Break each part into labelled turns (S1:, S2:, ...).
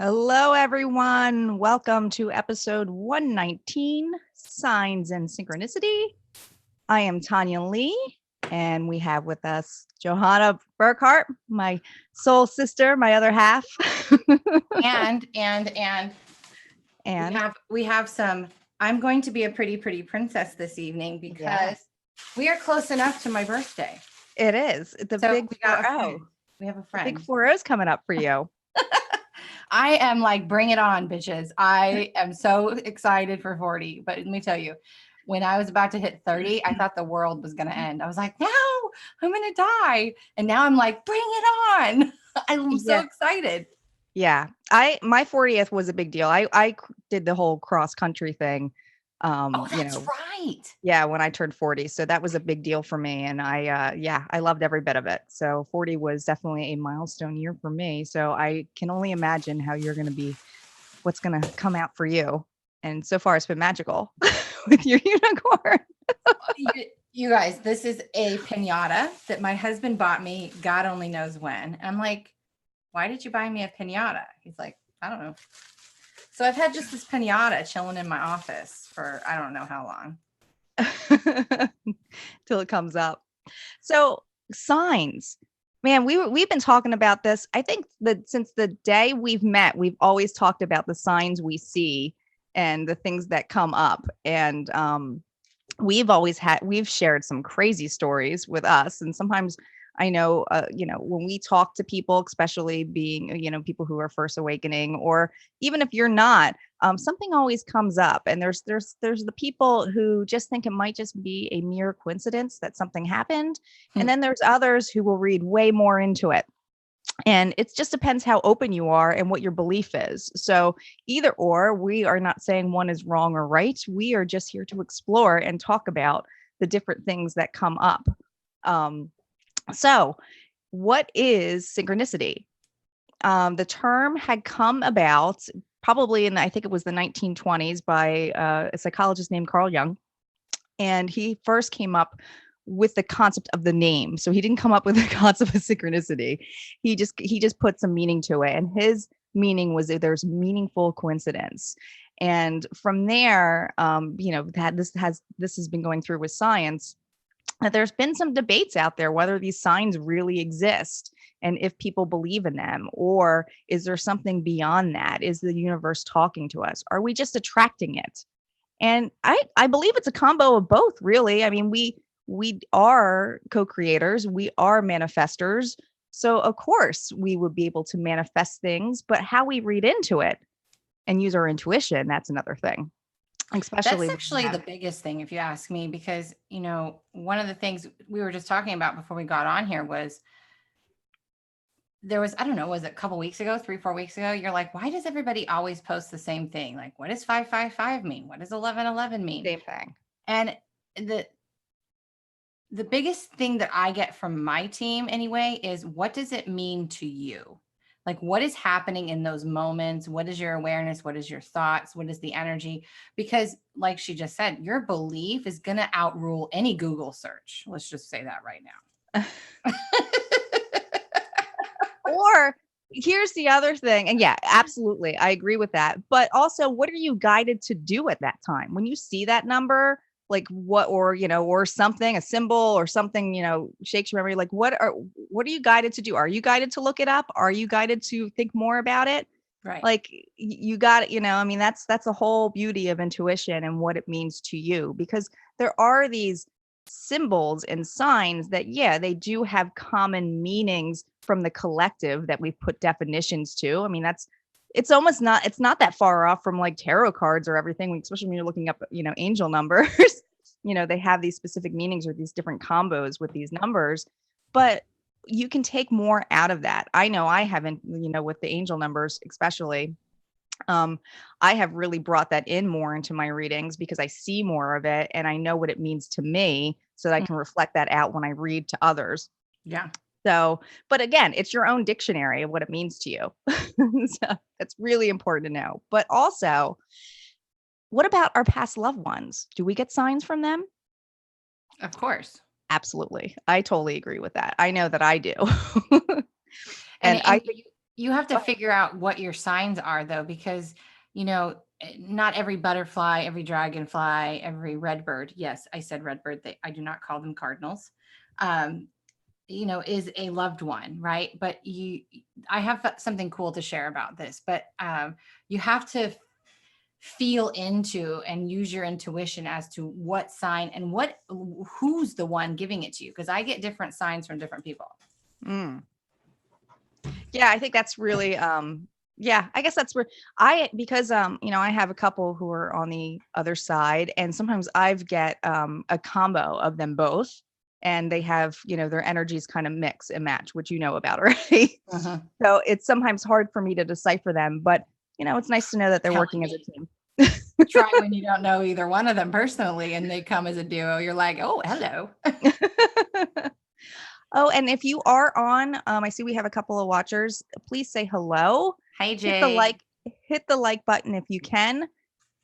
S1: Hello, everyone. Welcome to episode 119 Signs and Synchronicity. I am Tanya Lee, and we have with us Johanna Burkhart, my soul sister, my other half.
S2: And
S1: And
S2: we have some. I'm going to be a pretty princess this evening because we are close enough to my birthday.
S1: It is the
S2: So
S1: big
S2: we got a
S1: 4-0.
S2: friend. We have a
S1: The
S2: friend.
S1: big 4-0 is coming up for you.
S2: I am like, bring it on, bitches. I am so excited for 40. But let me tell you, when I was about to hit 30, I thought the world was going to end. I was like, no, I'm going to die. And now I'm like, bring it on. I'm so excited.
S1: Yeah. My 40th was a big deal. I did the whole cross country thing.
S2: That's right.
S1: Yeah, when I turned 40. So that was a big deal for me. And I loved every bit of it. So 40 was definitely a milestone year for me. So I can only imagine how you're going to be, what's going to come out for you. And so far it's been magical with your unicorn.
S2: You guys, this is a piñata that my husband bought me. God only knows when. I'm like, why did you buy me a piñata? He's like, I don't know. So I've had just this piñata chilling in my office for I don't know how long.
S1: Till it comes up. So signs, man, we've been talking about this. I think that since the day we've met, we've always talked about the signs we see and the things that come up. And we've shared some crazy stories with us. And sometimes I know, when we talk to people, especially being, people who are first awakening, or even if you're not, something always comes up. And there's the people who just think it might just be a mere coincidence that something happened. And then there's others who will read way more into it. And it just depends how open you are and what your belief is. So either or, we are not saying one is wrong or right. We are just here to explore and talk about the different things that come up. So what is synchronicity? The term had come about probably I think it was the 1920s by a psychologist named Carl Jung. And he first came up with the concept of the name. So he didn't come up with the concept of synchronicity. He just put some meaning to it. And his meaning was that there's meaningful coincidence. And from there, this has been going through with science. There's been some debates out there whether these signs really exist and if people believe in them, or is there something beyond that? Is the universe talking to us? Are we just attracting it? And I believe it's a combo of both, really. I mean, we are co-creators, we are manifestors. So of course we would be able to manifest things, but how we read into it and use our intuition, that's another thing. Especially
S2: that's actually the biggest thing, if you ask me, because one of the things we were just talking about before we got on here was there was, I don't know, was it a couple weeks ago, 3-4 weeks ago? You're like, why does everybody always post the same thing? Like, what does 555 mean? What does 1111 mean?
S1: Same thing.
S2: And the biggest thing that I get from my team anyway is, what does it mean to you? Like, what is happening in those moments? What is your awareness? What is your thoughts? What is the energy? Because like she just said, your belief is going to outrule any Google search. Let's just say that right now.
S1: Or here's the other thing. And yeah, absolutely. I agree with that. But also, what are you guided to do at that time? When you see that number, like what, or something, a symbol or something, shakes your memory. Like what are you guided to do? Are you guided to look it up? Are you guided to think more about it?
S2: Right.
S1: Like you got it, I mean, that's the whole beauty of intuition and what it means to you, because there are these symbols and signs that, they do have common meanings from the collective that we've put definitions to. I mean, it's not that far off from like tarot cards or everything, especially when you're looking up, angel numbers. They have these specific meanings or these different combos with these numbers, but you can take more out of that. I know I haven't, with the angel numbers, especially, I have really brought that in more into my readings because I see more of it and I know what it means to me so that I can reflect that out when I read to others.
S2: Yeah.
S1: So, but again, it's your own dictionary of what it means to you. So that's really important to know. But also, what about our past loved ones? Do we get signs from them?
S2: Of course.
S1: Absolutely. I totally agree with that. I know that I do.
S2: And You have to figure out what your signs are, though, because, not every butterfly, every dragonfly, every redbird, yes, I said redbird, I do not call them cardinals, um, is a loved one, right? But I have something cool to share about this, but you have to feel into and use your intuition as to what sign and who's the one giving it to you. Because I get different signs from different people.
S1: Mm. Yeah, I think that's really yeah, I guess that's where because I have a couple who are on the other side, and sometimes I've get a combo of them both, and they have, their energies kind of mix and match, which you know about already.
S2: Uh-huh.
S1: So it's sometimes hard for me to decipher them, but it's nice to know that they're
S2: Telling
S1: working as a
S2: me.
S1: team.
S2: Try when you don't know either one of them personally and they come as a duo. You're like, oh, hello.
S1: Oh, and if you are on, I see we have a couple of watchers. Please say hello.
S2: Hey,
S1: Hit the
S2: Jade.
S1: like, hit the like button if you can.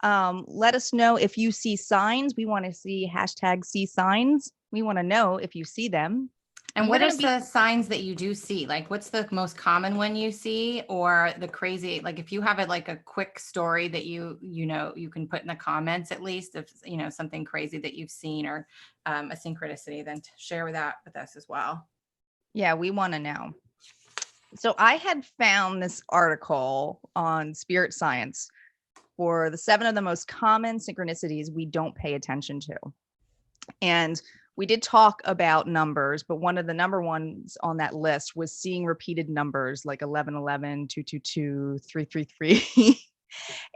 S1: Let us know if you see signs. We want to see hashtag see signs. We want to know if you see them.
S2: And
S1: And we're
S2: what are
S1: going to be,
S2: the signs that you do see? Like, what's the most common one you see, or the crazy? Like, if you have it like a quick story that you can put in the comments at least of something crazy that you've seen, or a synchronicity, then share that with us as well.
S1: yeah, we want to know. So I had found this article on Spirit Science for the 7 of the most common synchronicities we don't pay attention to. And we did talk about numbers, but one of the number ones on that list was seeing repeated numbers like 1111, 222, 333,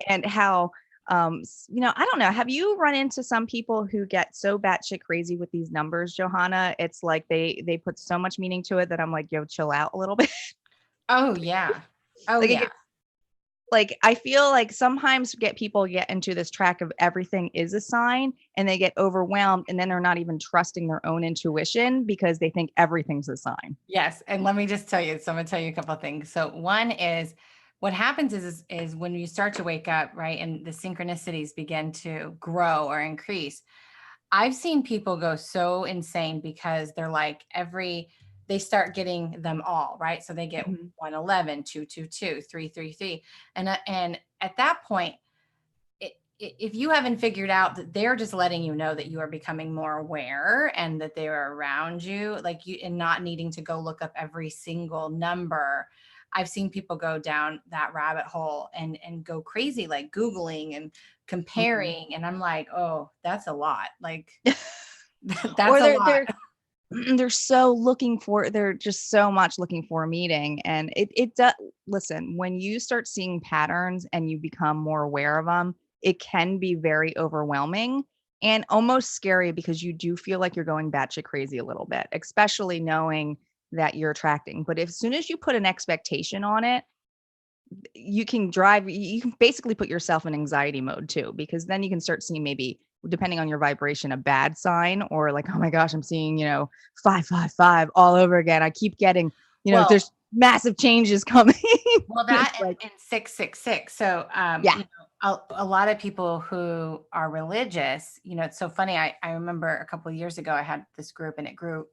S1: and how, I don't know. Have you run into some people who get so batshit crazy with these numbers, Johanna? It's like they put so much meaning to it that I'm like, yo, chill out a little bit.
S2: Oh yeah. Oh
S1: Like it
S2: yeah.
S1: gets like I feel like sometimes people get into this track of everything is a sign and they get overwhelmed and then they're not even trusting their own intuition because they think everything's a sign.
S2: Yes, and let me just tell you. So I'm gonna tell you a couple of things. So one is what happens is when you start to wake up, right, and the synchronicities begin to grow or increase. I've seen people go so insane because they're like they start getting them all, right? So they get
S1: Mhm.
S2: 111, 222, 333. And at that point, if you haven't figured out that they're just letting you know that you are becoming more aware and that they are around you, like you, and not needing to go look up every single number. I've seen people go down that rabbit hole and go crazy, like Googling and
S1: Mhm.
S2: comparing. And I'm like, oh, that's a lot. Like that's
S1: Or
S2: a
S1: they're
S2: lot.
S1: they're they're just so much looking for a meeting, and it does. Listen, when you start seeing patterns and you become more aware of them, it can be very overwhelming and almost scary because you do feel like you're going batshit crazy a little bit, especially knowing that you're attracting. But as soon as you put an expectation on it, you can basically put yourself in anxiety mode too, because then you can start seeing, maybe depending on your vibration, a bad sign, or like, oh my gosh, I'm seeing 555 all over again. I keep getting,
S2: Well,
S1: there's massive changes coming.
S2: that
S1: It's like,
S2: and 666. So,
S1: yeah.
S2: a lot of people who are religious, it's so funny. I remember a couple of years ago, I had this group and it grew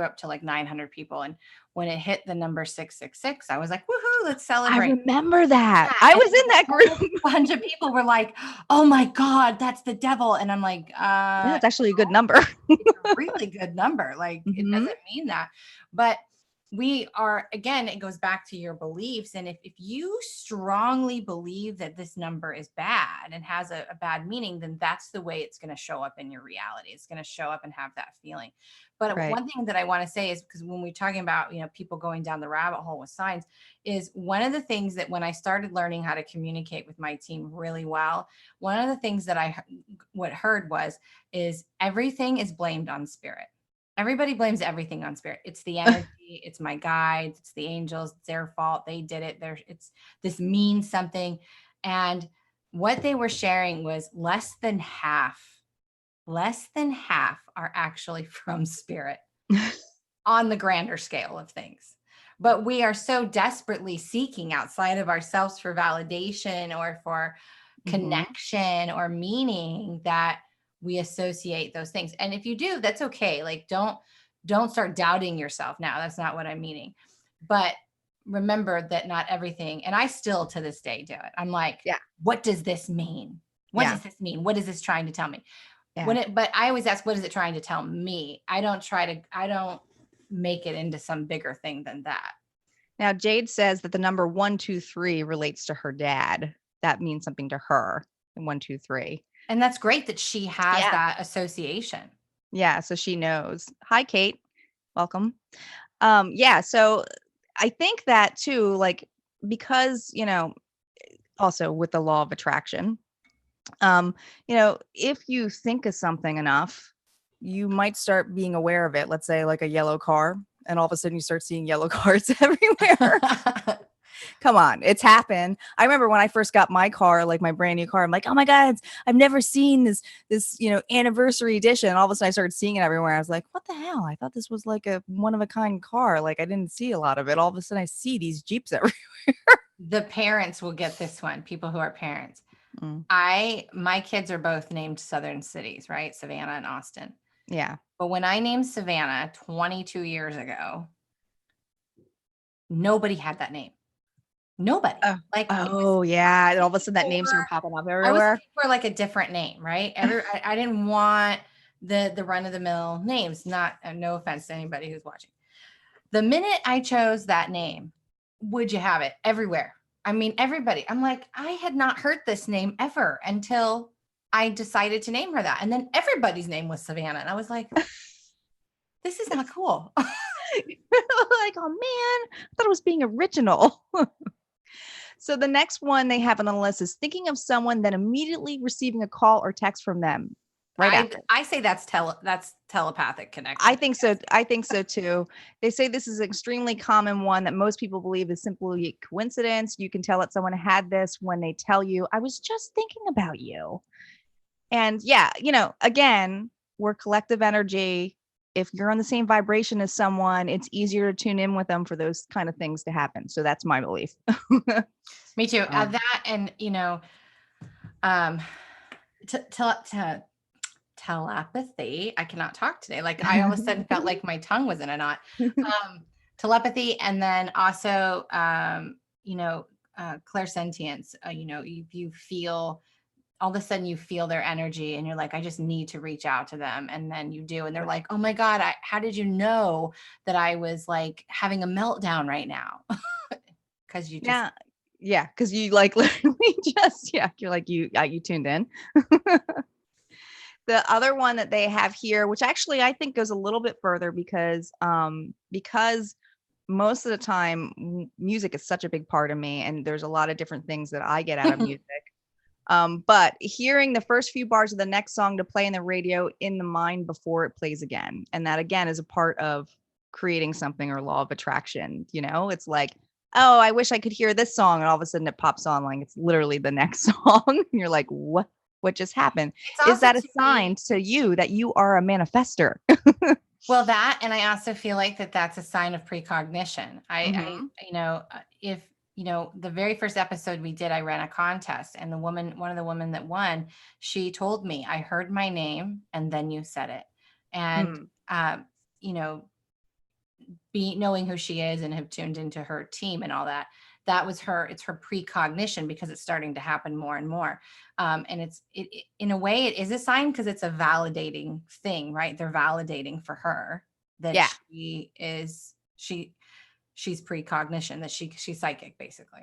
S2: up to like 900 people. And when it hit the number 666, I was like, woohoo, let's
S1: I
S2: celebrate.
S1: remember that.
S2: Yeah.
S1: I
S2: And
S1: was
S2: then
S1: in that
S2: a whole
S1: group.
S2: bunch of people were like, oh my God, that's the devil. And I'm like,
S1: Yeah, it's actually a good number.
S2: it's a really good number. Like it
S1: Hmm.
S2: doesn't mean that. But we are, again, it goes back to your beliefs. And if you strongly believe that this number is bad and has a bad meaning, then that's the way it's going to show up in your reality. It's going to show up and have that feeling. But
S1: Right.
S2: one thing that I want to say is, because when we're talking about, people going down the rabbit hole with signs, is one of the things that when I started learning how to communicate with my team really well, one of the things that what heard is everything is blamed on spirit. Everybody blames everything on spirit. It's the energy, it's my guides, it's the angels, it's their fault. They did it. This means something. And what they were sharing was less than half are actually from spirit on the grander scale of things. But we are so desperately seeking outside of ourselves for validation or for
S1: Hmm.
S2: connection or meaning that we associate those things. And if you do, that's okay. Like don't start doubting yourself now. That's not what I'm meaning. But remember that not everything, and I still to this day do it. I'm like,
S1: Yeah.
S2: what does this mean? What
S1: Yeah.
S2: does this mean? What is this trying to tell me?
S1: Yeah.
S2: But I always ask, what is it trying to tell me? I don't make it into some bigger thing than that.
S1: Now, Jade says that the number 123 relates to her dad. That means something to her. And 123.
S2: And that's great that she has
S1: Yeah.
S2: that association.
S1: Yeah. So she knows. Hi, Kate. Welcome. Yeah. So I think that too, like, because, also with the law of attraction, if you think of something enough, you might start being aware of it. Let's say like a yellow car, and all of a sudden you start seeing yellow cars everywhere. Come on, it's happened. I remember when I first got my car, like my brand new car, I'm like, oh my God, I've never seen this, anniversary edition. All of a sudden I started seeing it everywhere. I was like, what the hell? I thought this was like a one of a kind car. Like I didn't see a lot of it. All of a sudden I see these Jeeps everywhere.
S2: The parents will get this one, people who are parents.
S1: Mm,
S2: My kids are both named Southern cities, right? Savannah and Austin.
S1: yeah.
S2: But when I named Savannah 22 years ago, nobody had that name. Nobody.
S1: Oh,
S2: Like
S1: oh yeah. And all of a
S2: looking
S1: sudden that name
S2: for
S1: started popping up
S2: I was
S1: everywhere.
S2: looking for like a different name, right? I didn't want the run of the mill names. Not no offense to anybody who's watching. The minute I chose that name, would you have it everywhere? I mean, everybody. I'm like, I had not heard this name ever until I decided to name her that. And then everybody's name was Savannah. And I was like, this is not cool.
S1: Like, oh man, I thought it was being original. So the next one they have on the list is thinking of someone, then immediately receiving a call or text from them right after.
S2: I say that's telepathic connection.
S1: I think so. I think so too. They say this is an extremely common one that most people believe is simply coincidence. You can tell that someone had this when they tell you, I was just thinking about you. And yeah, again, we're collective energy. If you're on the same vibration as someone, it's easier to tune in with them for those kind of things to happen. So that's my belief.
S2: Me too.
S1: Um,
S2: That and um, to telepathy. I cannot talk today. Like I all of a sudden felt like my tongue was in a knot. Telepathy, and then also, clairsentience. You feel all of a sudden you feel their energy, and you're like, I just need to reach out to them, and then you do, and they're like, oh my God, how did you know that I was like having a meltdown right now? Because you just
S1: yeah. Yeah. Cause you like literally just, yeah, you're like, you tuned in. The other one that they have here, which actually I think goes a little bit further because most of the time music is such a big part of me, and there's a lot of different things that I get out of music. But hearing the first few bars of the next song to play in the radio in the mind before it plays again. And that again is a part of creating something or law of attraction. It's like, oh, I wish I could hear this song. And all of a sudden it pops on like it's literally the next song. And you're like, what just happened?
S2: it's
S1: Is
S2: also
S1: that a
S2: to
S1: sign
S2: me.
S1: to you that you are a manifester?
S2: Well, that, and I also feel like that's a sign of precognition.
S1: Mhm.
S2: If the very first episode we did, I ran a contest, and one of the women that won, she told me, I heard my name and then you said it. And,
S1: Mm.
S2: you know, knowing who she is and have tuned into her team and all that, that was it's her precognition, because it's starting to happen more and more. And in a way it is a sign, because it's a validating thing, right? They're validating for her that
S1: Yeah.
S2: she's precognition, that she's psychic basically.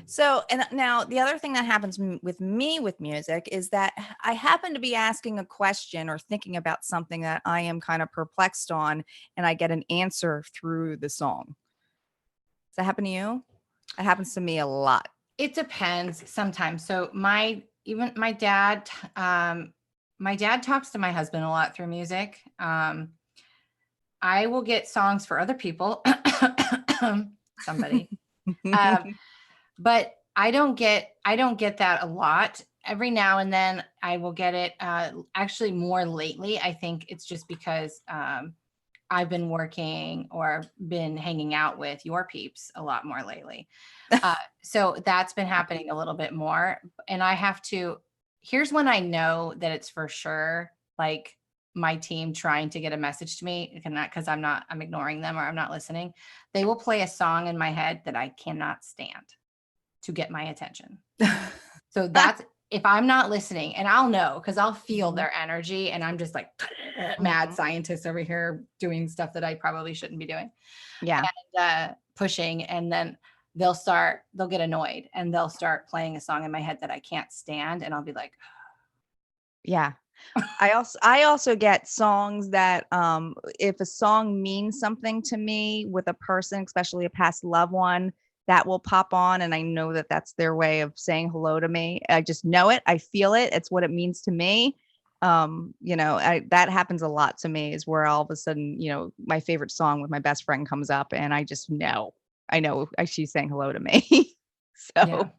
S1: So, and now the other thing that happens with me with music is that I happen to be asking a question or thinking about something that I am kind of perplexed on, and I get an answer through the song. Does that happen to you? It happens to me a lot.
S2: It depends sometimes. So my dad, my dad talks to my husband a lot through music. I will get songs for other people, somebody, um, but I don't get that a lot. Every now and then I will get it. Actually, more lately, I think it's just because I've been working or been hanging out with your peeps a lot more lately. So that's been happening a little bit more. And I have to. Here's when I know that it's for sure. Like my team trying to get a message to me, because I'm ignoring them or I'm not listening, they will play a song in my head that I cannot stand to get my attention. So that's if I'm not listening, and I'll know because I'll feel their energy, and I'm just like mad scientist over here doing stuff that I probably shouldn't be doing.
S1: Yeah.
S2: And pushing, and then they'll get annoyed and they'll start playing a song in my head that I can't stand, and I'll be like,
S1: Yeah. I also get songs that if a song means something to me with a person, especially a past loved one, that will pop on and I know that that's their way of saying hello to me. I just know it. I feel it. It's what it means to me. That happens a lot to me is where all of a sudden, my favorite song with my best friend comes up and I just know. I know she's saying hello to me.
S2: yeah.
S1: So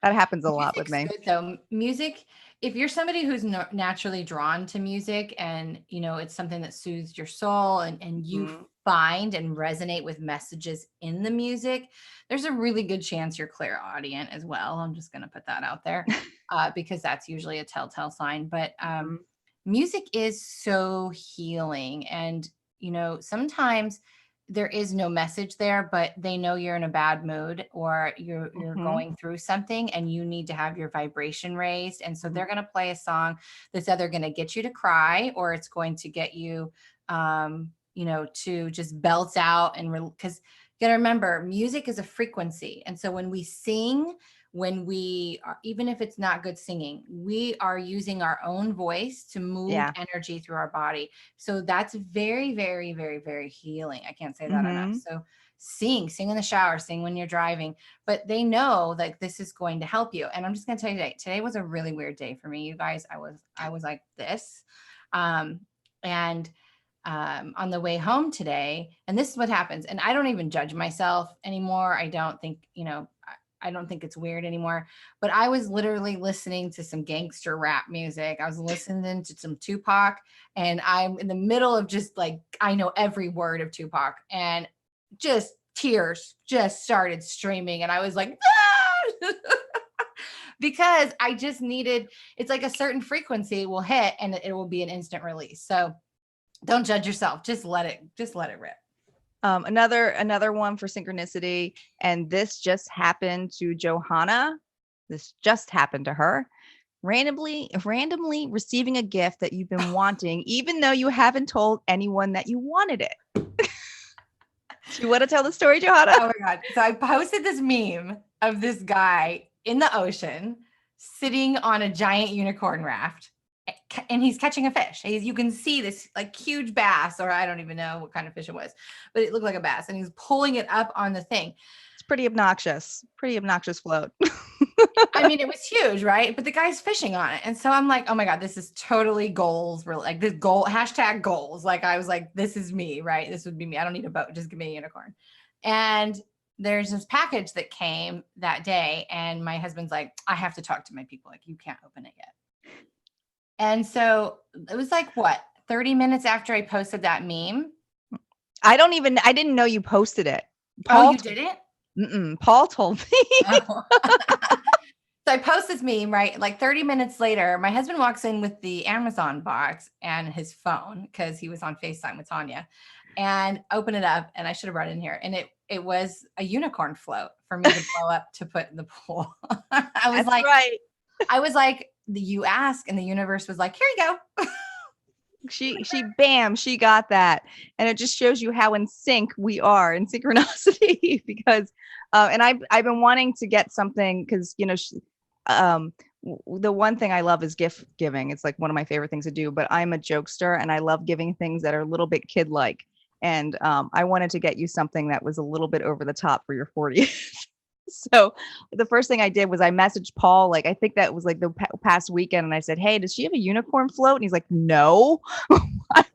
S1: that happens a lot with
S2: Music's
S1: me.
S2: good though. Music, if you're somebody who's naturally drawn to music, and it's something that soothes your soul, and you find and resonate with messages in the music, there's a really good chance you're clairaudient as well. I'm just going to put that out there because that's usually a telltale sign. But music is so healing. And, sometimes there is no message there, but they know you're in a bad mood or you're going through something and you need to have your vibration raised. And so they're going to play a song that's either going to get you to cry or it's going to get you, to just belt out. And because you got to remember, music is a frequency. And so when we sing, when we are, even if it's not good singing, we are using our own voice to move energy through our body. So that's very, very, very, very healing. I can't say that enough. So sing in the shower, sing when you're driving, but they know that this is going to help you. And I'm just going to tell you today was a really weird day for me, you guys. I was like this. On the way home today, and this is what happens. And I don't even judge myself anymore. I don't think, I don't think it's weird anymore, but I was literally listening to some gangster rap music. I was listening to some Tupac, and I'm in the middle of just like, I know every word of Tupac, and just tears just started streaming. And I was like, ah! Because I just needed, it's like a certain frequency will hit and it will be an instant release. So don't judge yourself. Just let it rip.
S1: Another one for synchronicity, and this just happened to Johanna. This just happened to her. Randomly receiving a gift that you've been wanting, even though you haven't told anyone that you wanted it. Do you want to tell the story, Johanna?
S2: Oh my God. So I posted this meme of this guy in the ocean sitting on a giant unicorn raft, and he's catching a fish. You can see this like huge bass, or I don't even know what kind of fish it was, but it looked like a bass, and he's pulling it up on the thing.
S1: It's pretty obnoxious float.
S2: I mean, it was huge, right? But the guy's fishing on it. And so I'm like, oh my God, this is totally goals. We're like this goal, hashtag goals. Like I was like, this is me, right? This would be me. I don't need a boat. Just give me a unicorn. And there's this package that came that day. And my husband's like, I have to talk to my people. Like, you can't open it yet. And so it was like, what, 30 minutes after I posted that meme?
S1: I didn't know you posted it.
S2: Paul, you didn't?
S1: Paul told me.
S2: Oh. So I post this meme, right? Like 30 minutes later, my husband walks in with the Amazon box and his phone because he was on FaceTime with Tanya, and open it up. And I should have brought it in here. And it was a unicorn float for me to blow up to put in the pool. I was like, you ask, and the universe was like, here you go.
S1: She got that. And it just shows you how in sync we are in synchronicity because, and I've been wanting to get something because, the one thing I love is gift giving. It's like one of my favorite things to do, but I'm a jokester and I love giving things that are a little bit kid-like. And I wanted to get you something that was a little bit over the top for your 40th. So the first thing I did was I messaged Paul, like, I think that was like the past weekend. And I said, hey, does she have a unicorn float? And he's like, no. Why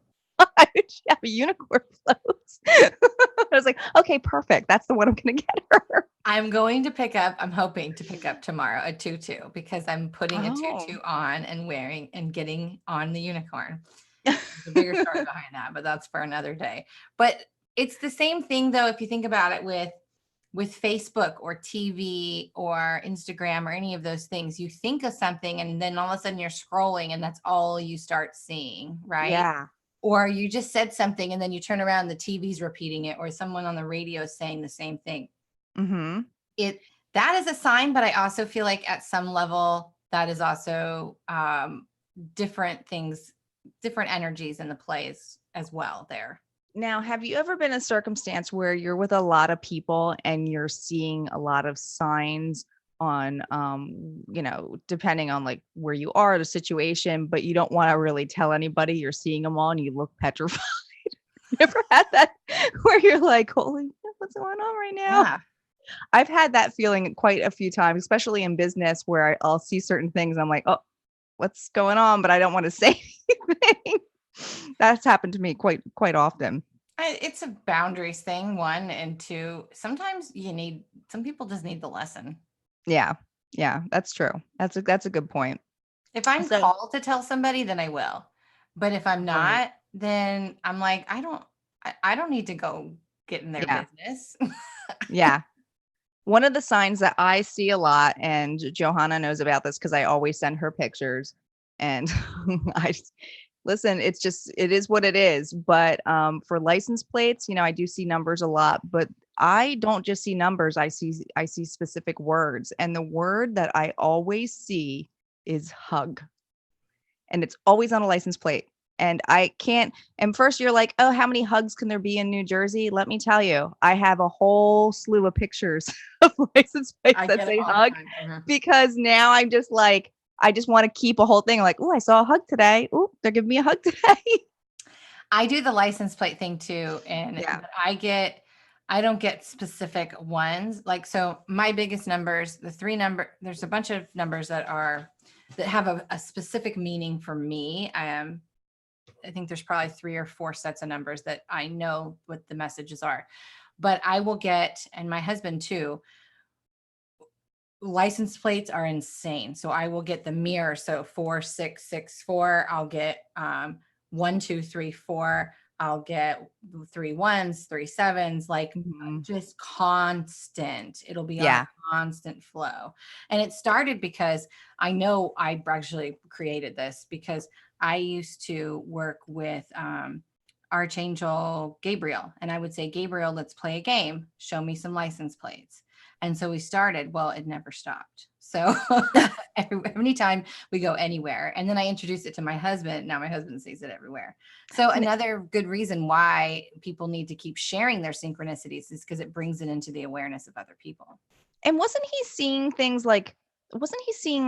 S1: would she have a unicorn float? I was like, okay, perfect. That's the one I'm going to get her.
S2: I'm hoping to pick up tomorrow a tutu because I'm putting a tutu on and wearing and getting on the unicorn. There's a bigger story behind that, but that's for another day. But it's the same thing though, if you think about it with with Facebook or TV or Instagram or any of those things, you think of something and then all of a sudden you're scrolling and that's all you start seeing, right?
S1: Yeah.
S2: Or you just said something and then you turn around, the TV's repeating it, or someone on the radio is saying the same thing.
S1: Mm-hmm.
S2: That is a sign, but I also feel like at some level that is also different things, different energies in the plays as well there.
S1: Now, have you ever been in a circumstance where you're with a lot of people and you're seeing a lot of signs on, depending on like where you are, the situation, but you don't want to really tell anybody you're seeing them all and you look petrified? You ever had that where you're like, holy, what's going on right now?
S2: Yeah.
S1: I've had that feeling quite a few times, especially in business where I'll see certain things. I'm like, oh, what's going on? But I don't want to say anything. That's happened to me quite often.
S2: It's a boundaries thing, one, and two, sometimes some people just need the lesson.
S1: Yeah. Yeah, that's true. That's a good point.
S2: If I'm
S1: So,
S2: called to tell somebody, then I will. But if I'm
S1: right.
S2: not, then I'm like, I don't need to go get in their
S1: Yeah.
S2: business.
S1: Yeah. One of the signs that I see a lot, and Johanna knows about this because I always send her pictures, and I listen, it is what it is. But for license plates, I do see numbers a lot, but I don't just see numbers. I see specific words, and the word that I always see is hug, and it's always on a license plate. And I can't. And first, you're like, oh, how many hugs can there be in New Jersey? Let me tell you, I have a whole slew of pictures of license plates
S2: I
S1: that
S2: get it
S1: say
S2: all the
S1: hug,
S2: time. Mhm.
S1: because now I'm just like, I just want to keep a whole thing like, oh, I saw a hug today. Oh, they're giving me a hug today.
S2: I do the license plate thing too. And
S1: Yeah.
S2: I don't get specific ones. Like, so my biggest numbers, there's a bunch of numbers that have a specific meaning for me. I think there's probably 3 or 4 sets of numbers that I know what the messages are. But I will get, and my husband too, license plates are insane. So I will get the mirror. So 4664. I'll get 1234. I'll get 3 1s, 3 7s, like
S1: Mhm.
S2: just constant. It'll be on a
S1: Yeah.
S2: constant flow. And it started because I know I actually created this because I used to work with Archangel Gabriel. And I would say, Gabriel, let's play a game. Show me some license plates. And so we started. Well, it never stopped. So every time we go anywhere, and then I introduced it to my husband. Now my husband sees it everywhere. So
S1: N-
S2: another good reason why people need to keep sharing their synchronicities is because it brings it into the awareness of other people.
S1: And wasn't he seeing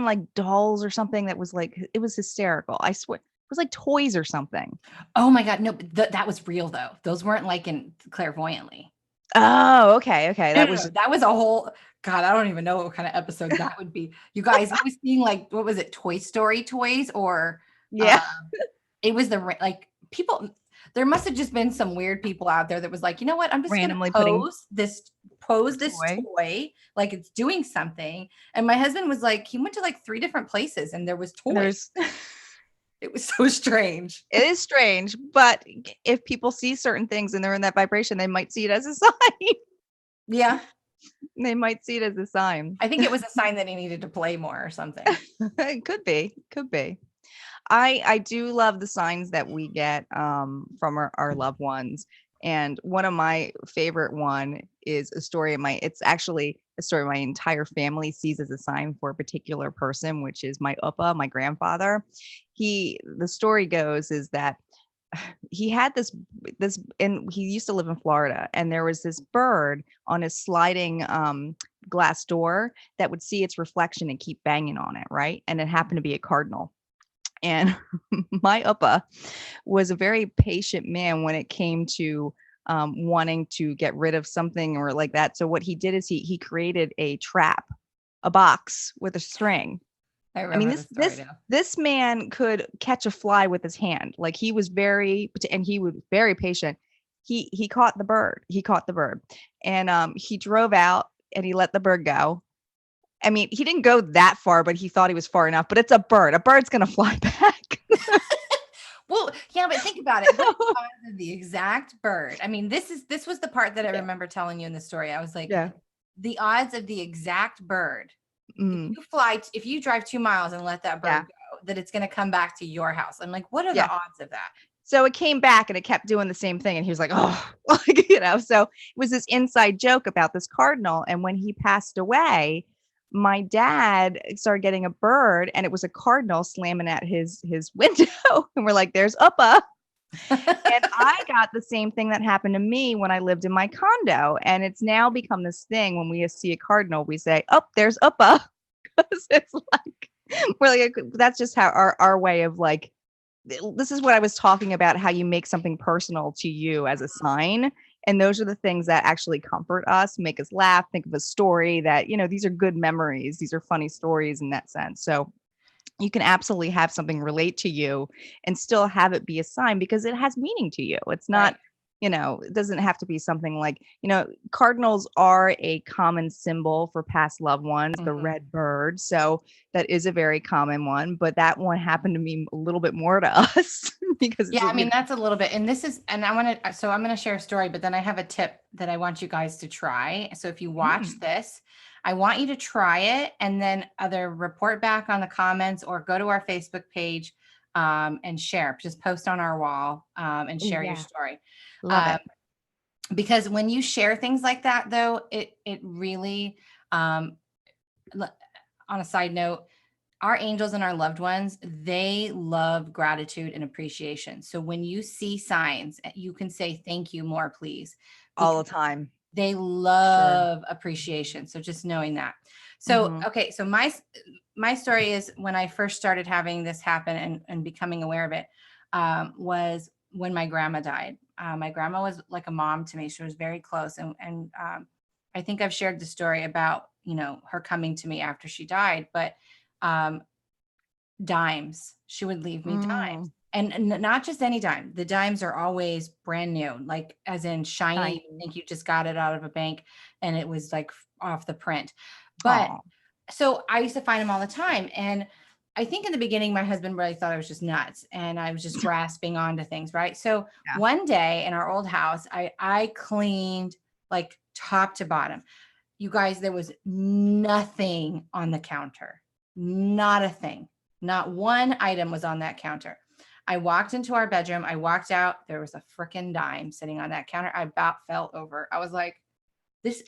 S1: like dolls or something that was like, it was hysterical. I swear. It was like toys or something.
S2: Oh my God. No, that was real though. Those weren't like in clairvoyantly.
S1: Oh, okay. Okay.
S2: No,
S1: That
S2: no,
S1: was
S2: no.
S1: just,
S2: That was a whole, God, I don't even know what kind of episode that would be. You guys, I was seeing like, what was it? Toy Story toys, or uh,
S1: yeah,
S2: it was like people, there must have just been some weird people out there that was like, you know what? I'm just going to
S1: randomly putting
S2: pose
S1: a
S2: this
S1: toy.
S2: toy like it's doing something. And my husband was like, he went to like 3 different places and there was
S1: And
S2: toys. It was so strange.
S1: it is strange, but if people see certain things and they're in that vibration, they might see it as a sign.
S2: Yeah.
S1: They might see it as a sign.
S2: I think it was a sign that he needed to play more or something.
S1: It could be. Could be. I do love the signs that we get from our loved ones. And one of my favorite one is a story of it's actually a story my entire family sees as a sign for a particular person, which is my Uppa, my grandfather. The story goes is that he had this and he used to live in Florida, and there was this bird on his sliding glass door that would see its reflection and keep banging on it, right? And it happened to be a cardinal. And my Uppa was a very patient man when it came to wanting to get rid of something or like that. So what he did is he created a trap, a box with a string.
S2: I
S1: I mean,
S2: remember the
S1: this
S2: story
S1: this
S2: now.
S1: this man could catch a fly with his hand. Like he was he was very patient. He caught the bird. He caught the bird, and he drove out and he let the bird go. I mean, he didn't go that far, but he thought he was far enough. But it's a bird. A bird's gonna fly back.
S2: Well, yeah, but think about it. But because of the exact bird. I mean, this was the part that I
S1: Yeah.
S2: remember telling you in the story. I was like,
S1: Yeah.
S2: the odds of the exact bird,
S1: Mm,
S2: if you drive 2 miles and let that
S1: yeah.
S2: bird go, that it's going to come back to your house. I'm like, what are the
S1: Yeah.
S2: odds of that?
S1: So it came back and it kept doing the same thing. And he was like, oh, like, so it was this inside joke about this cardinal. And when he passed away, my dad started getting a bird and it was a cardinal slamming at his window. And we're like, there's Uppa. And I got the same thing that happened to me when I lived in my condo. And it's now become this thing when we see a cardinal, we say, oh, there's Uppa. Because it's like, we're like, that's just how our way of like, this is what I was talking about, how you make something personal to you as a sign. And those are the things that actually comfort us, make us laugh, think of a story that, these are good memories. These are funny stories in that sense. So you can absolutely have something relate to you and still have it be a sign because it has meaning to you. It's not,
S2: Right.
S1: it doesn't have to be something like, cardinals are a common symbol for past loved ones, the
S2: Mhm.
S1: red bird. So that is a very common one, but that one happened to me a little bit more to us because it's,
S2: Yeah, I mean, that's a little bit, and this is, and I want to, so I'm going to share a story, but then I have a tip that I want you guys to try. So if you watch
S1: mm,
S2: this, I want you to try it and then either report back on the comments or go to our Facebook page and share, just post on our wall and
S1: oh
S2: share your
S1: yeah,
S2: story.
S1: love
S2: Um,
S1: it.
S2: because when you share things like that, though, it really, um, on a side note, our angels and our loved ones, they love gratitude and appreciation. So when you see signs, you can say thank you more, please,
S1: All
S2: because
S1: the time.
S2: they
S1: Sure.
S2: love appreciation. So just knowing that. So
S1: Hmm.
S2: okay, so my story is when I first started having this happen and becoming aware of it was when my grandma died. My grandma was like a mom to me. She was very close, and I think I've shared the story about her coming to me after she died, but um, dimes. She would leave me dimes.
S1: Mm,
S2: And not just any dime. The dimes are always brand new, like as in shiny. You
S1: shiny.
S2: think you just got it out of a bank and it was like off the print. But
S1: Oh,
S2: so I used to find them all the time. And I think in the beginning, my husband really thought I was just nuts and I was just grasping onto things, right? So
S1: yeah.
S2: one day in our old house, I cleaned like top to bottom. You guys, there was nothing on the counter, not a thing. Not one item was on that counter. I walked into our bedroom. I walked out. There was a freaking dime sitting on that counter. I about fell over. I was like, this,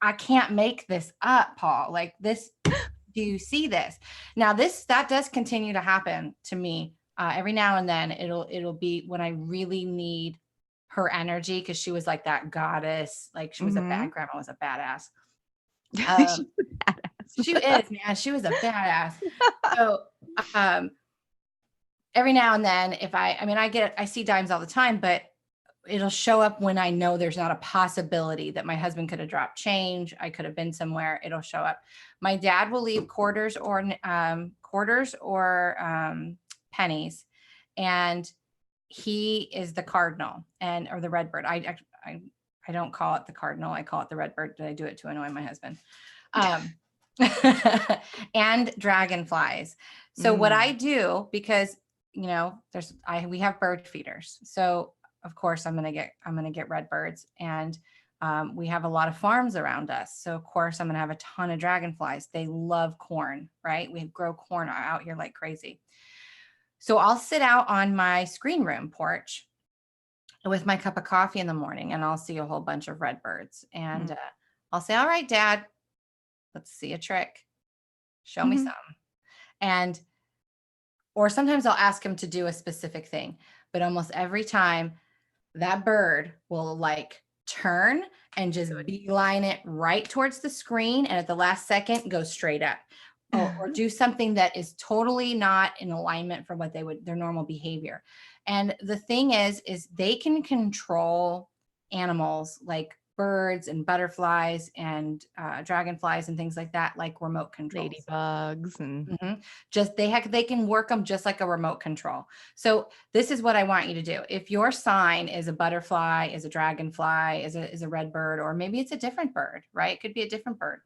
S2: I can't make this up, Paul. Like this, do you see this? Now, that does continue to happen to me. Every now and then it'll be when I really need her energy because she was like that goddess. Like she was a
S1: Hmm.
S2: bad grandma, was a badass.
S1: She's
S2: Um,
S1: a
S2: she
S1: badass.
S2: is, man. She was a badass. So, um, every now and then, if I mean, I see dimes all the time, but it'll show up when I know there's not a possibility that my husband could have dropped change. I could have been somewhere. It'll show up. My dad will leave quarters or pennies, and he is the cardinal or the redbird. I don't call it the cardinal. I call it the redbird. I do it to annoy my husband. Um, and dragonflies. So what I
S1: Mm,
S2: do, because we have bird feeders. So of course I'm gonna get red birds, and we have a lot of farms around us. So of course I'm gonna have a ton of dragonflies. They love corn, right? We grow corn out here like crazy. So I'll sit out on my screen room porch with my cup of coffee in the morning, and I'll see a whole bunch of red birds, and
S1: mm.
S2: I'll say, "All right, Dad, let's see a trick. Show me
S1: Mhm.
S2: some." And or sometimes I'll ask him to do a specific thing, but almost every time that bird will like turn and just
S1: Good.
S2: beeline it right towards the screen and at the last second go straight up. Or do something that is totally not in alignment for what their normal behavior. And the thing is they can control animals like birds and butterflies and dragonflies and things like that, like remote controls.
S1: Ladybugs and
S2: Mhm. Just they can work them just like a remote control. So this is what I want you to do. If your sign is a butterfly, is a dragonfly, is a red bird, or maybe it's a different bird, right? It could be a different bird.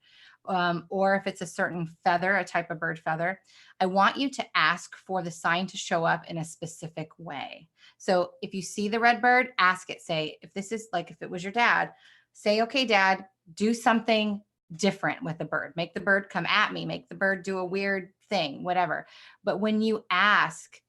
S2: Or if it's a certain feather, a type of bird feather, I want you to ask for the sign to show up in a specific way. So if you see the red bird, ask it, say, if this is like if it was your dad, say, okay, dad, do something different with the bird. Make the bird come at me, make the bird do a weird thing, whatever. But when you ask,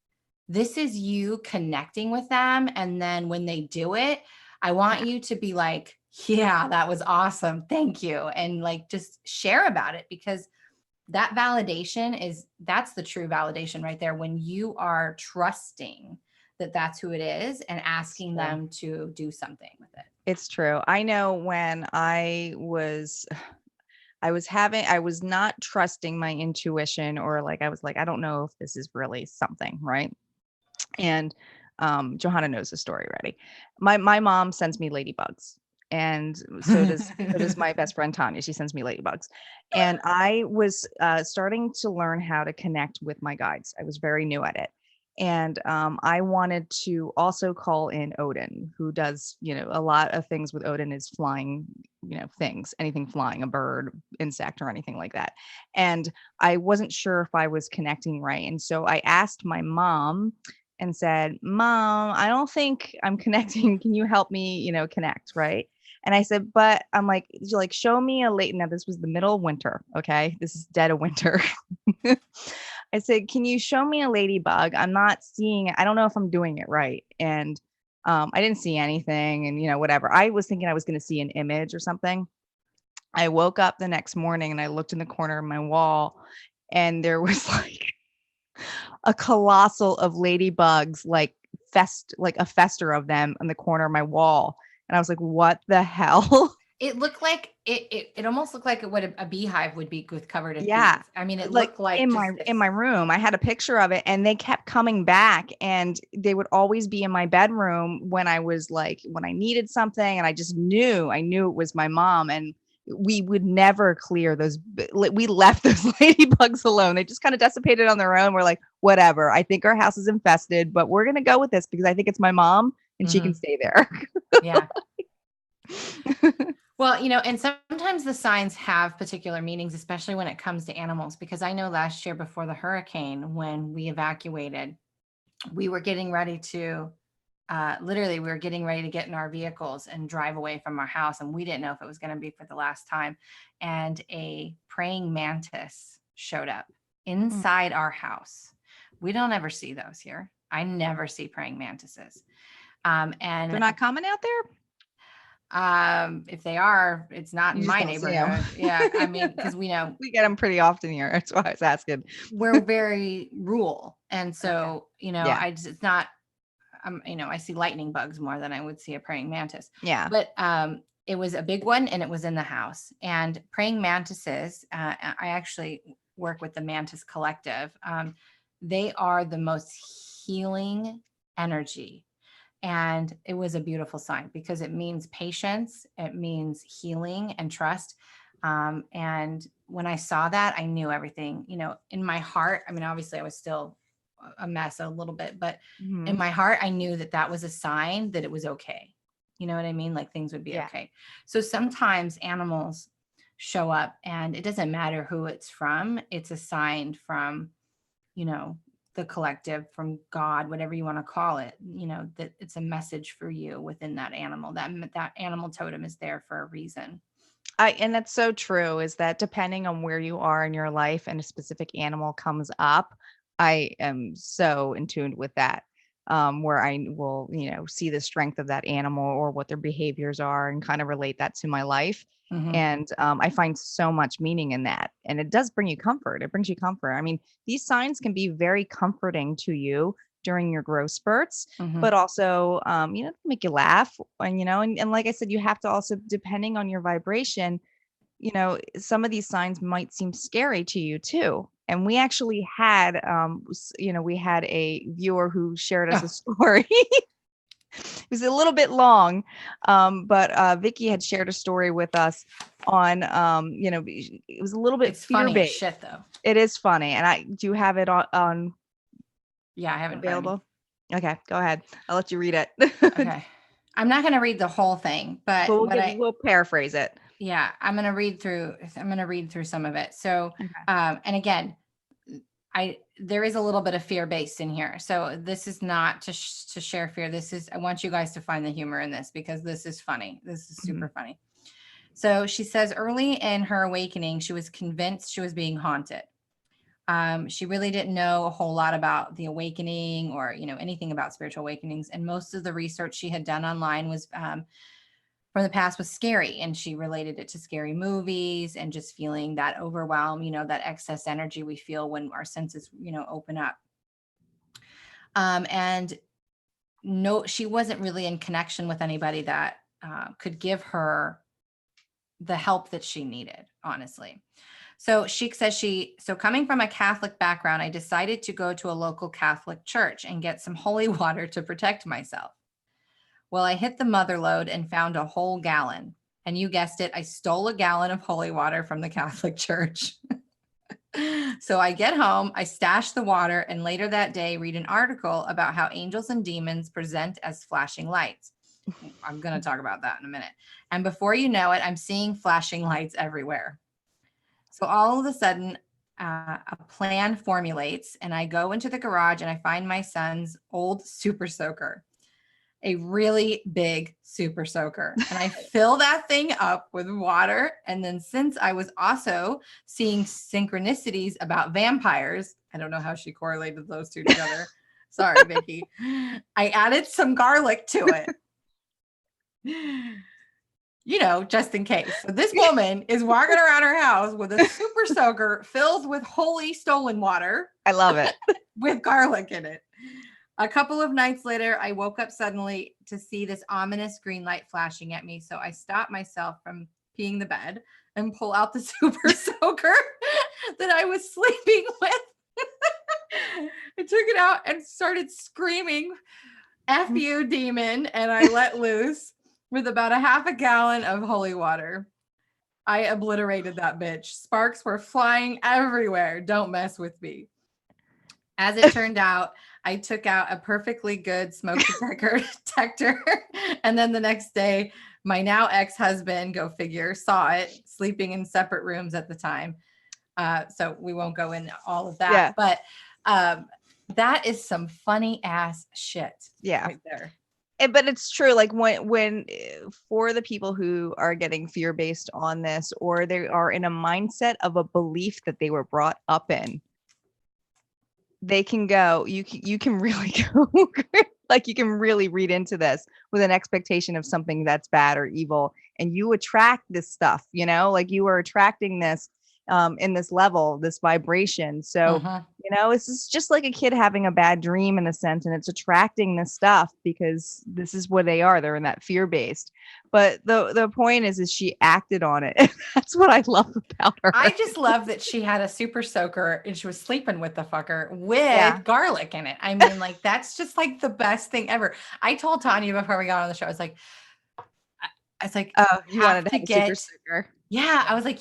S2: this is you connecting with them. And then when they do it, I want
S1: Yeah.
S2: you to be like, yeah, that was awesome. Thank you. And like, just share about it, because that validation that's the true validation right there. When you are trusting that that's who it is and
S1: It's
S2: asking
S1: true.
S2: them to do something with it.
S1: It's true. I know when I was not trusting my intuition, or like I was like, I don't know if this is really something, right? And Johanna knows the story already. My mom sends me ladybugs, and so does my best friend Tanya. She sends me ladybugs, and I was starting to learn how to connect with my guides. I was very new at it, and I wanted to also call in Odin, who does a lot of things with Odin is flying, things, anything flying, a bird, insect, or anything like that. And I wasn't sure if I was connecting right, and so I asked my mom and said, "Mom, I don't think I'm connecting. Can you help me, connect?" Right. And I said, but I'm like, show me a late. Now, this was the middle of winter. Okay. This is dead of winter. I said, can you show me a ladybug? I'm not seeing it. I don't know if I'm doing it right. And I didn't see anything. And, whatever. I was thinking I was going to see an image or something. I woke up the next morning and I looked in the corner of my wall, and there was like a colossal of ladybugs, like a fester of them in the corner of my wall. And I was like, what the hell?
S2: It looked like it almost looked like what a beehive would be with covered in
S1: Yeah.
S2: bees. I mean, it
S1: Like
S2: looked like
S1: in
S2: just
S1: my
S2: this.
S1: room, I had a picture of it, and they kept coming back, and they would always be in my bedroom when I was like when I needed something, and I knew it was my mom, and we would never clear those. We left those ladybugs alone. They just kind of dissipated on their own. We're like, whatever. I think our house is infested, but we're gonna go with this because I think it's my mom and she can
S2: Mhm.
S1: stay there.
S2: Yeah. Well, and sometimes the signs have particular meanings, especially when it comes to animals, because I know last year before the hurricane, when we evacuated, we were getting ready to literally, we were getting ready to get in our vehicles and drive away from our house. And we didn't know if it was going to be for the last time. And a praying mantis showed up
S1: Mm.
S2: inside our house. We don't ever see those here. I never see praying mantises.
S1: They're
S2: And
S1: not common out there.
S2: if they are, it's not
S1: You
S2: in
S1: just
S2: my
S1: don't see them.
S2: neighborhood. Yeah. I mean, because we know
S1: We get them pretty often here. That's why I was asking.
S2: we're very rural. And
S1: Okay.
S2: so,
S1: Yeah.
S2: it's not, I see lightning bugs more than I would see a praying mantis.
S1: Yeah.
S2: But it was a big one, and it was in the house. And praying mantises, I actually work with the Mantis Collective. They are the most healing energy. And it was a beautiful sign because it means patience, it means healing and trust. And when I saw that, I knew everything, in my heart. I mean, obviously, I was still a mess a little bit, but in
S1: Mhm.
S2: my heart, I knew that that was a sign that it was okay. You know what I mean? Like things would be
S1: Yeah.
S2: okay. So sometimes animals show up, and it doesn't matter who it's from, it's a sign from, you know, the collective, from God, whatever you want to call it, that it's a message for you within that animal. That animal totem is there for a reason.
S1: And that's so true, is that depending on where you are in your life and a specific animal comes up, I am so in tune with that. Where I will, see the strength of that animal or what their behaviors are and kind of relate that to my life.
S2: Hmm.
S1: And I find so much meaning in that. And it does bring you comfort. It brings you comfort. I mean, these signs can be very comforting to you during your growth spurts,
S2: Hmm.
S1: but also, make you laugh. And like I said, you have to also, depending on your vibration, some of these signs might seem scary to you too. And we actually had, we had a viewer who shared us a
S2: Oh,
S1: story. It was a little bit long, but Vicky had shared a story with us on, it was a little bit
S2: it's
S1: fear
S2: funny as
S1: based.
S2: shit though.
S1: It is funny, and I do have it on
S2: Yeah, I have it in front of me.
S1: available. Okay, go ahead. I'll let you read it.
S2: Okay. I'm not going to read the whole thing, but
S1: But
S2: what I,
S1: we'll paraphrase it.
S2: yeah, I'm going to read through some of it. So,
S1: Okay.
S2: and again, there is a little bit of fear based in here. So this is not to share fear. I want you guys to find the humor in this because this is funny. This is
S1: Mhm.
S2: super funny. So she says early in her awakening, she was convinced she was being haunted. She really didn't know a whole lot about the awakening or, anything about spiritual awakenings. And most of the research she had done online was from the past was scary. And she related it to scary movies and just feeling that overwhelm, that excess energy we feel when our senses, open up. And no, she wasn't really in connection with anybody that could give her the help that she needed, honestly. So she says so coming from a Catholic background, I decided to go to a local Catholic church and get some holy water to protect myself. Well, I hit the mother lode and found a whole gallon. And you guessed it, I stole a gallon of holy water from the Catholic church. So I get home, I stash the water, and later that day read an article about how angels and demons present as flashing lights. I'm going to talk about that in a minute. And before you know it, I'm seeing flashing lights everywhere. So all of a sudden, a plan formulates, and I go into the garage and I find my son's old super soaker, a really big super soaker. And I fill that thing up with water. And then since I was also seeing synchronicities about vampires, I don't know how she correlated those two together. Sorry, Vicky. I added some garlic to it. Just in case. So this woman is walking around her house with a super soaker filled with holy stolen water.
S1: I love it.
S2: With garlic in it. A couple of nights later, I woke up suddenly to see this ominous green light flashing at me. So I stopped myself from peeing the bed and pull out the super soaker that I was sleeping with. I took it out and started screaming, "F you, demon," and I let loose with about a half a gallon of holy water. I obliterated that bitch. Sparks were flying everywhere. Don't mess with me. As it turned out, I took out a perfectly good smoke detector. And then the next day, my now ex-husband, go figure, saw it sleeping in separate rooms at the time. So we won't go into all of that.
S1: Yeah.
S2: But that is some funny ass shit.
S1: Yeah.
S2: Right there.
S1: But it's true. Like when for the people who are getting fear-based on this, or they are in a mindset of a belief that they were brought up in, they can go, you can really go, like you can really read into this with an expectation of something that's bad or evil. And you attract this stuff, like you are attracting this in this level, this vibration. So, it's just like a kid having a bad dream in a sense, and it's attracting this stuff because this is what they are. They're in that fear-based. But the point is she acted on it. That's what I love about her.
S2: I just love that she had a super soaker and she was sleeping with the fucker with garlic in it. I mean, like, that's just like the best thing ever. I told Tanya before we got on the show, I was like,
S1: oh, you wanted to have a super soaker.
S2: Yeah, I was like,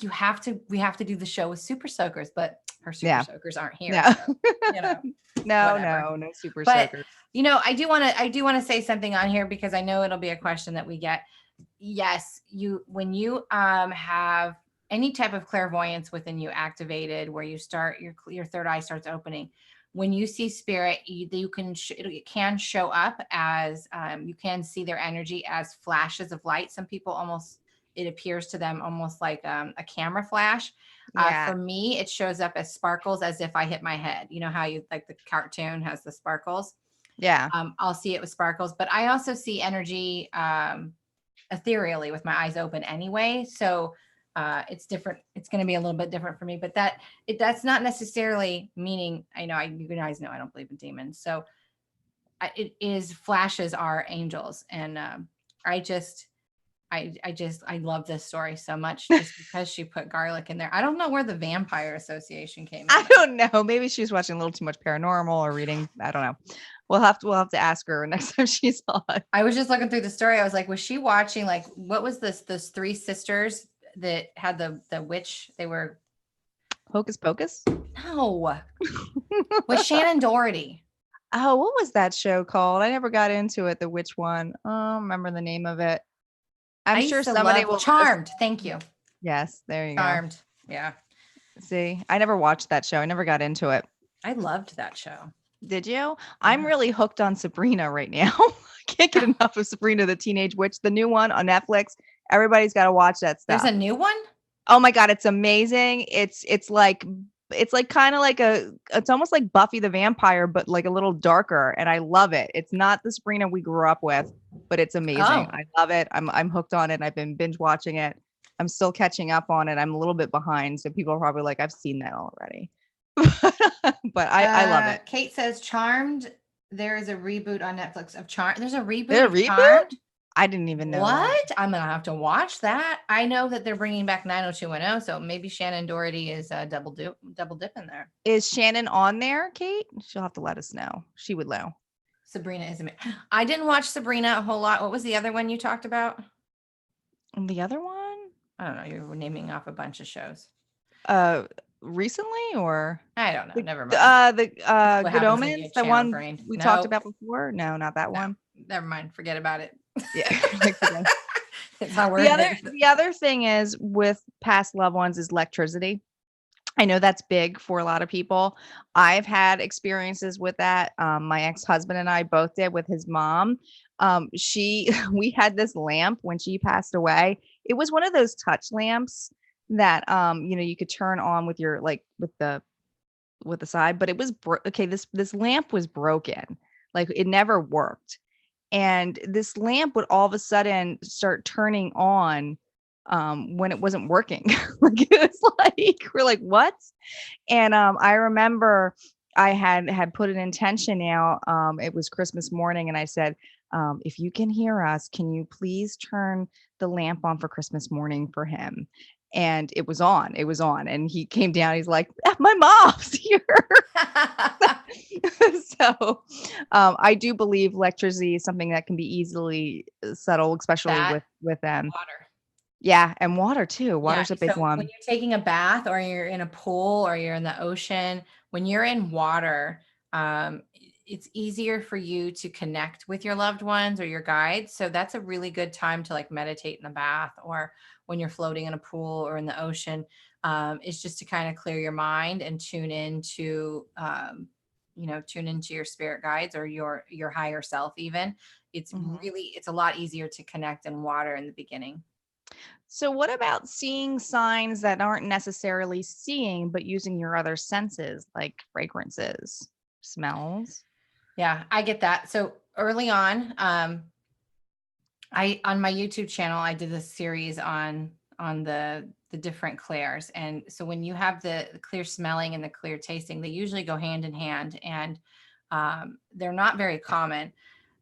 S2: we have to do the show with super soakers, but her super soakers aren't here.
S1: Yeah.
S2: So,
S1: no super soakers.
S2: I do want to say something on here because I know it'll be a question that we get. Yes, when you have any type of clairvoyance within you activated, where you start your third eye starts opening. When you see spirit, it can show up as you can see their energy as flashes of light. Some people it appears to them almost like a camera flash. For me, it shows up as sparkles, as if I hit my head. You know how like the cartoon has the sparkles?
S1: Yeah.
S2: I'll see it with sparkles, but I also see energy ethereally with my eyes open anyway. So it's different. It's going to be a little bit different for me, but that's not necessarily meaning, you guys know I don't believe in demons. So it is flashes are angels. And I love this story so much just because she put garlic in there. I don't know where the Vampire Association came in.
S1: I don't know. Maybe she was watching a little too much paranormal or reading. I don't know. We'll have to ask her next time she's on.
S2: I was just looking through the story. I was like, was she watching, like, what was those three sisters that had the witch? They were
S1: Hocus Pocus?
S2: No. Was Shannon Doherty.
S1: Oh, what was that show called? I never got into it. The witch one. I don't remember the name of it. I'm sure somebody will.
S2: Charmed. Thank you.
S1: Yes, there you
S2: Charmed.
S1: go.
S2: Yeah.
S1: See, I never watched that show. I never got into it.
S2: I loved that show.
S1: Did you? I'm really hooked on Sabrina right now. I can't get enough of Sabrina the Teenage Witch, the new one on Netflix. Everybody's got to watch that
S2: There's a
S1: stuff.
S2: new one?
S1: Oh my god, it's amazing. It's like kind of like it's almost like Buffy the Vampire, but like a little darker, and I love it. It's not the Sabrina we grew up with, but it's amazing.
S2: Oh.
S1: I love it. I'm hooked on it. I've been binge watching it. I'm still catching up on it. I'm a little bit behind, so people are probably like, I've seen that already. But I love it.
S2: Kate says Charmed. There is a reboot on Netflix of Charmed. There's a
S1: Did
S2: reboot
S1: a
S2: of
S1: reboot?
S2: Charmed.
S1: I didn't even know that.
S2: What? I'm gonna have to watch that. I know that they're bringing back 90210, so maybe Shannon Doherty is double dipping there.
S1: Is Shannon on there, Kate? She'll have to let us know. She would know.
S2: Sabrina is amazing. I didn't watch Sabrina a whole lot. What was the other one you talked about?
S1: And the other one?
S2: I don't know. You were naming off a bunch of shows.
S1: Recently or
S2: I don't know. Never mind.
S1: the
S2: What
S1: Good
S2: happens when you
S1: Omens,
S2: get
S1: the
S2: channel
S1: one
S2: brained?
S1: we talked
S2: No,
S1: about before? No, not that
S2: no,
S1: one.
S2: never mind. Forget about it.
S1: Yeah. Like, forget.
S2: It's not
S1: The
S2: worth
S1: other
S2: it.
S1: the other thing is with past loved ones is electricity. I know that's big for a lot of people. I've had experiences with that. My ex-husband and I both did with his mom. She we had this lamp when she passed away. It was one of those touch lamps that you could turn on with your like with the side, but it was okay. This lamp was broken. Like it never worked. And this lamp would all of a sudden start turning on when it wasn't working. Like it was like we're like, what? And I remember I had put an intention out. It was Christmas morning, and I said, if you can hear us, can you please turn the lamp on for Christmas morning for him? And it was on. It was on. And he came down. He's like, "Ah, my mom's here." So I do believe electricity is something that can be easily settled, especially
S2: That
S1: with them.
S2: water.
S1: Yeah, and water too.
S2: Yeah.
S1: Water's a big
S2: So when
S1: one.
S2: you're taking a bath or you're in a pool or you're in the ocean, when you're in water, it's easier for you to connect with your loved ones or your guides. So that's a really good time to like meditate in the bath or when you're floating in a pool or in the ocean. It's just to kind of clear your mind and tune into your spirit guides or your higher self even.
S1: Mhm.
S2: It's a lot easier to connect in water in the beginning.
S1: So, what about seeing signs that aren't necessarily seeing, but using your other senses, like fragrances, smells?
S2: Yeah, I get that. So early on, I on my YouTube channel, I did a series on the different clairs. And so when you have the clear smelling and the clear tasting, they usually go hand in hand, and they're not very common.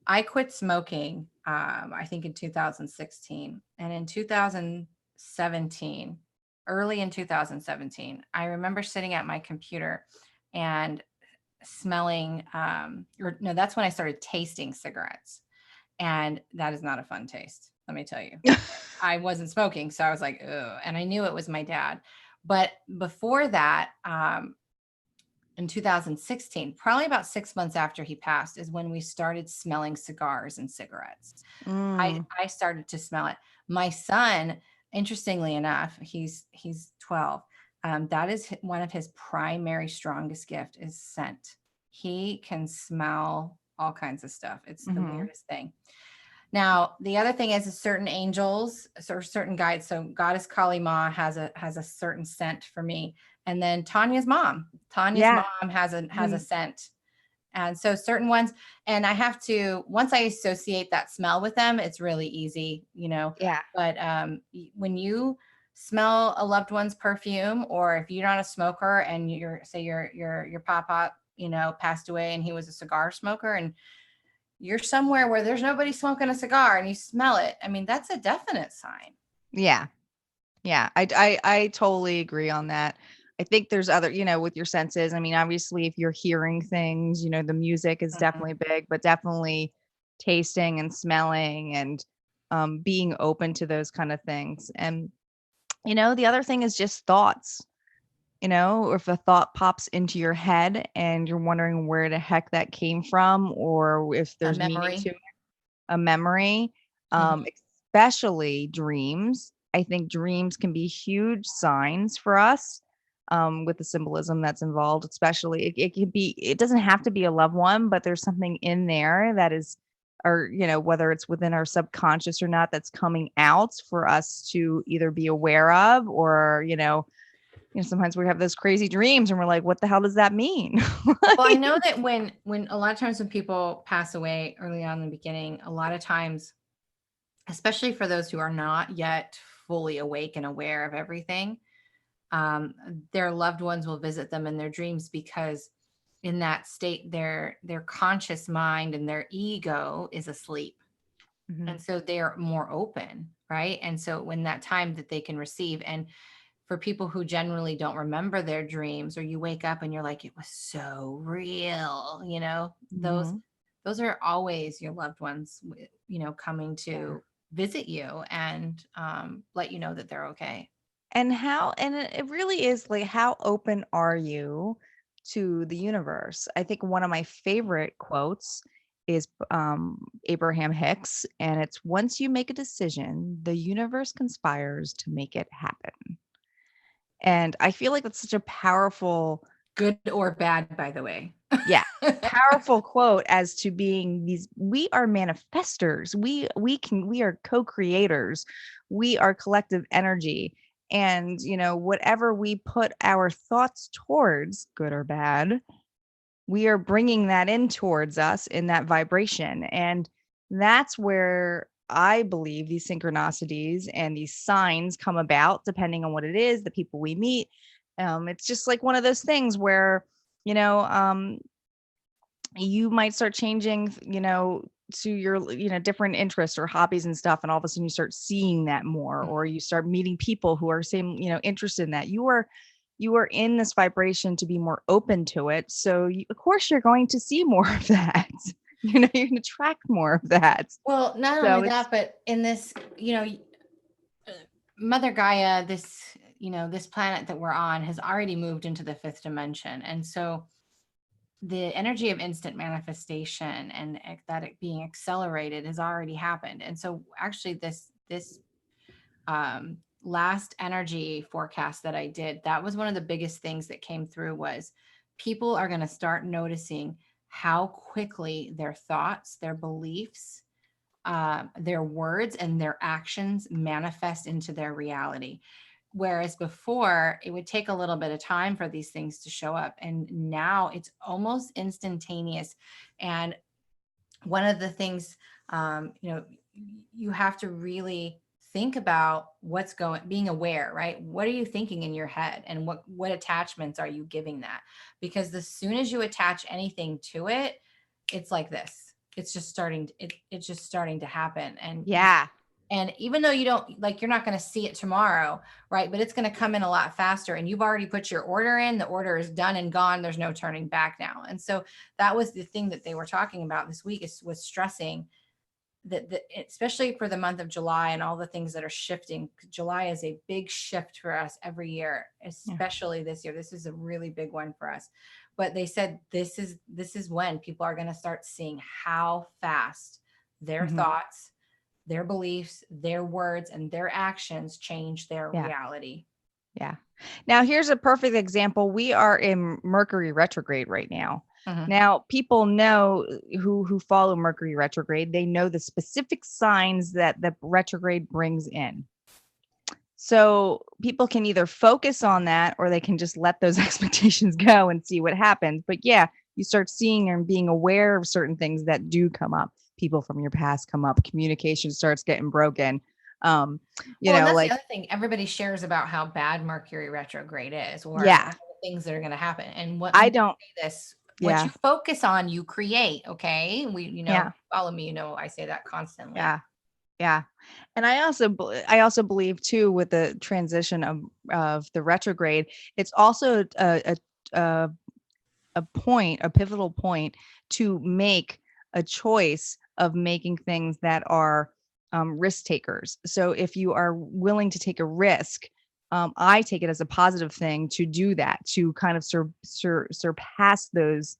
S2: I quit smoking, I think in 2016, and in 2017, early in 2017, I remember sitting at my computer and smelling or no, that's when I started tasting cigarettes, and that is not a fun taste, let me tell you. I wasn't smoking, so I was like, ugh, and I knew it was my dad. But before that, in 2016, probably about 6 months after he passed, is when we started smelling cigars and cigarettes.
S1: Mm,
S2: I started to smell it. My son, interestingly enough, he's 12. That is one of his primary strongest gift is scent. He can smell all kinds of stuff. It's the
S1: mhm.
S2: weirdest thing. Now, the other thing is certain angels or certain guides. So Goddess Kali Ma has a certain scent for me. And then Tanya's
S1: Yeah.
S2: mom has a
S1: Mhm.
S2: scent. And so certain ones, and I have to, once I associate that smell with them, it's really easy,
S1: Yeah.
S2: but when you smell a loved one's perfume, or if you're not a smoker and your papa, passed away and he was a cigar smoker, and you're somewhere where there's nobody smoking a cigar and you smell it, I mean, that's a definite sign.
S1: Yeah. Yeah. I totally agree on that. I think there's other, with your senses. I mean, obviously, if you're hearing things, the music is
S2: Mhm.
S1: definitely big, but definitely tasting and smelling and being open to those kind of things. And, the other thing is just thoughts. Or if a thought pops into your head and you're wondering where the heck that came from, or if
S2: A
S1: there's meaning
S2: memory.
S1: to it, a memory,
S2: Mhm.
S1: especially dreams. I think dreams can be huge signs for us with the symbolism that's involved, especially it can be, it doesn't have to be a loved one, but there's something in there that is or, whether it's within our subconscious or not, that's coming out for us to either be aware of, or, sometimes we have those crazy dreams and we're like, what the hell does that mean?
S2: Well, I know that when a lot of times when people pass away early on in the beginning, a lot of times, especially for those who are not yet fully awake and aware of everything, their loved ones will visit them in their dreams, because in that state, their conscious mind and their ego is asleep.
S1: Mhm.
S2: And so they're more open, right? And so when that time that they can receive, and for people who generally don't remember their dreams, or you wake up and you're like, it was so real, those
S1: Mhm.
S2: those are always your loved ones, coming
S1: Yeah.
S2: to visit you and let you know that they're okay.
S1: And it really is like, how open are you to the universe? I think one of my favorite quotes is Abraham Hicks, and it's, once you make a decision, the universe conspires to make it happen. And I feel like that's such a powerful,
S2: Good or bad, by the way.
S1: yeah, powerful quote, as to being these, we are manifestors. We are co-creators. We are collective energy. And, whatever we put our thoughts towards, good or bad, we are bringing that in towards us in that vibration. And that's where I believe these synchronicities and these signs come about, depending on what it is, the people we meet. It's just like one of those things where, you know, um, you might start changing, to your, different interests or hobbies and stuff. And all of a sudden you start seeing that more, or you start meeting people who are same, interested in that. You are in this vibration to be more open to it. So of course you're going to see more of that. You can attract more of that.
S2: Well, not only
S1: So it's,
S2: that, but in this, uh, Mother Gaia, this planet that we're on has already moved into the fifth dimension. And so the energy of instant manifestation and that it being accelerated has already happened. And so actually this last energy forecast that I did, that was one of the biggest things that came through, was people are going to start noticing how quickly their thoughts, their beliefs, their words and their actions manifest into their reality. Whereas before, it would take a little bit of time for these things to show up. And now it's almost instantaneous. And one of the things, you have to really think about being aware, right? What are you thinking in your head, and what attachments are you giving that? Because as soon as you attach anything to it, it's like this. It's just it's just starting to happen.
S1: yeah.
S2: And even though you don't, like, you're not going to see it tomorrow, right? But it's going to come in a lot faster, and you've already put your order in. The order is done and gone. There's no turning back now. And so that was the thing that they were talking about this week, was stressing that especially for the month of July and all the things that are shifting. July is a big shift for us every year,
S1: Yeah.
S2: especially this year. This is a really big one for us. But they said this is when people are going to start seeing how fast their
S1: Mhm.
S2: thoughts, their beliefs, their words, and their actions change their
S1: Yeah.
S2: reality.
S1: Yeah. Now, here's a perfect example. We are in Mercury retrograde right now.
S2: Mhm.
S1: Now, people know, who follow Mercury retrograde, they know the specific signs that the retrograde brings in. So people can either focus on that, or they can just let those expectations go and see what happens. But yeah, you start seeing and being aware of certain things that do come up. People from your past come up. Communication starts getting broken. Um,
S2: Well, and that's the
S1: like,
S2: other thing. Everybody shares about how bad Mercury retrograde is, or
S1: yeah,
S2: all the things that are going to happen. And what
S1: I
S2: we
S1: don't,
S2: say this, what
S1: yeah,
S2: you focus on, you create. Okay,
S1: yeah,
S2: follow me. I say that constantly.
S1: yeah. Yeah. And I also believe too, with the transition of the retrograde, it's also a a pivotal point to make a choice of making things that are risk takers. So if you are willing to take a risk, I take it as a positive thing to do that, to kind of surpass those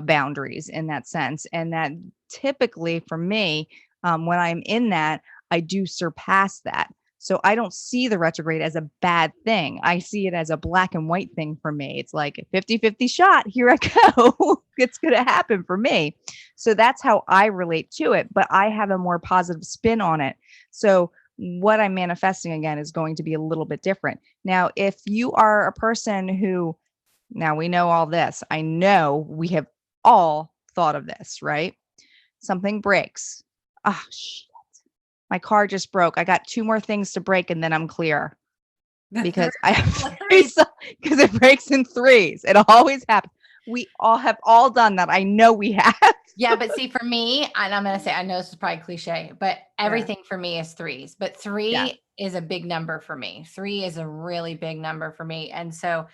S1: boundaries in that sense. And that typically for me, when I'm in that, I do surpass that. So I don't see the retrograde as a bad thing. I see it as a black and white thing for me. It's like a 50-50 shot. Here I go. It's going to happen for me. So that's how I relate to it. But I have a more positive spin on it. So what I'm manifesting again is going to be a little bit different. Now, if you are a person who, now we know all this, I know we have all thought of this, right? Something breaks. Ah, my car just broke. I got 2 more things to break and then I'm clear
S2: The
S1: because
S2: third
S1: I have
S2: hilarious.
S1: because it breaks in threes. It always happens. We all have all done that. I know we have.
S2: Yeah, but see, for me, and I'm going to say, I know this is probably cliche, but
S1: Yeah.
S2: everything for me is threes. But
S1: Yeah.
S2: three is a big number for me. Three is a really big number for me, and so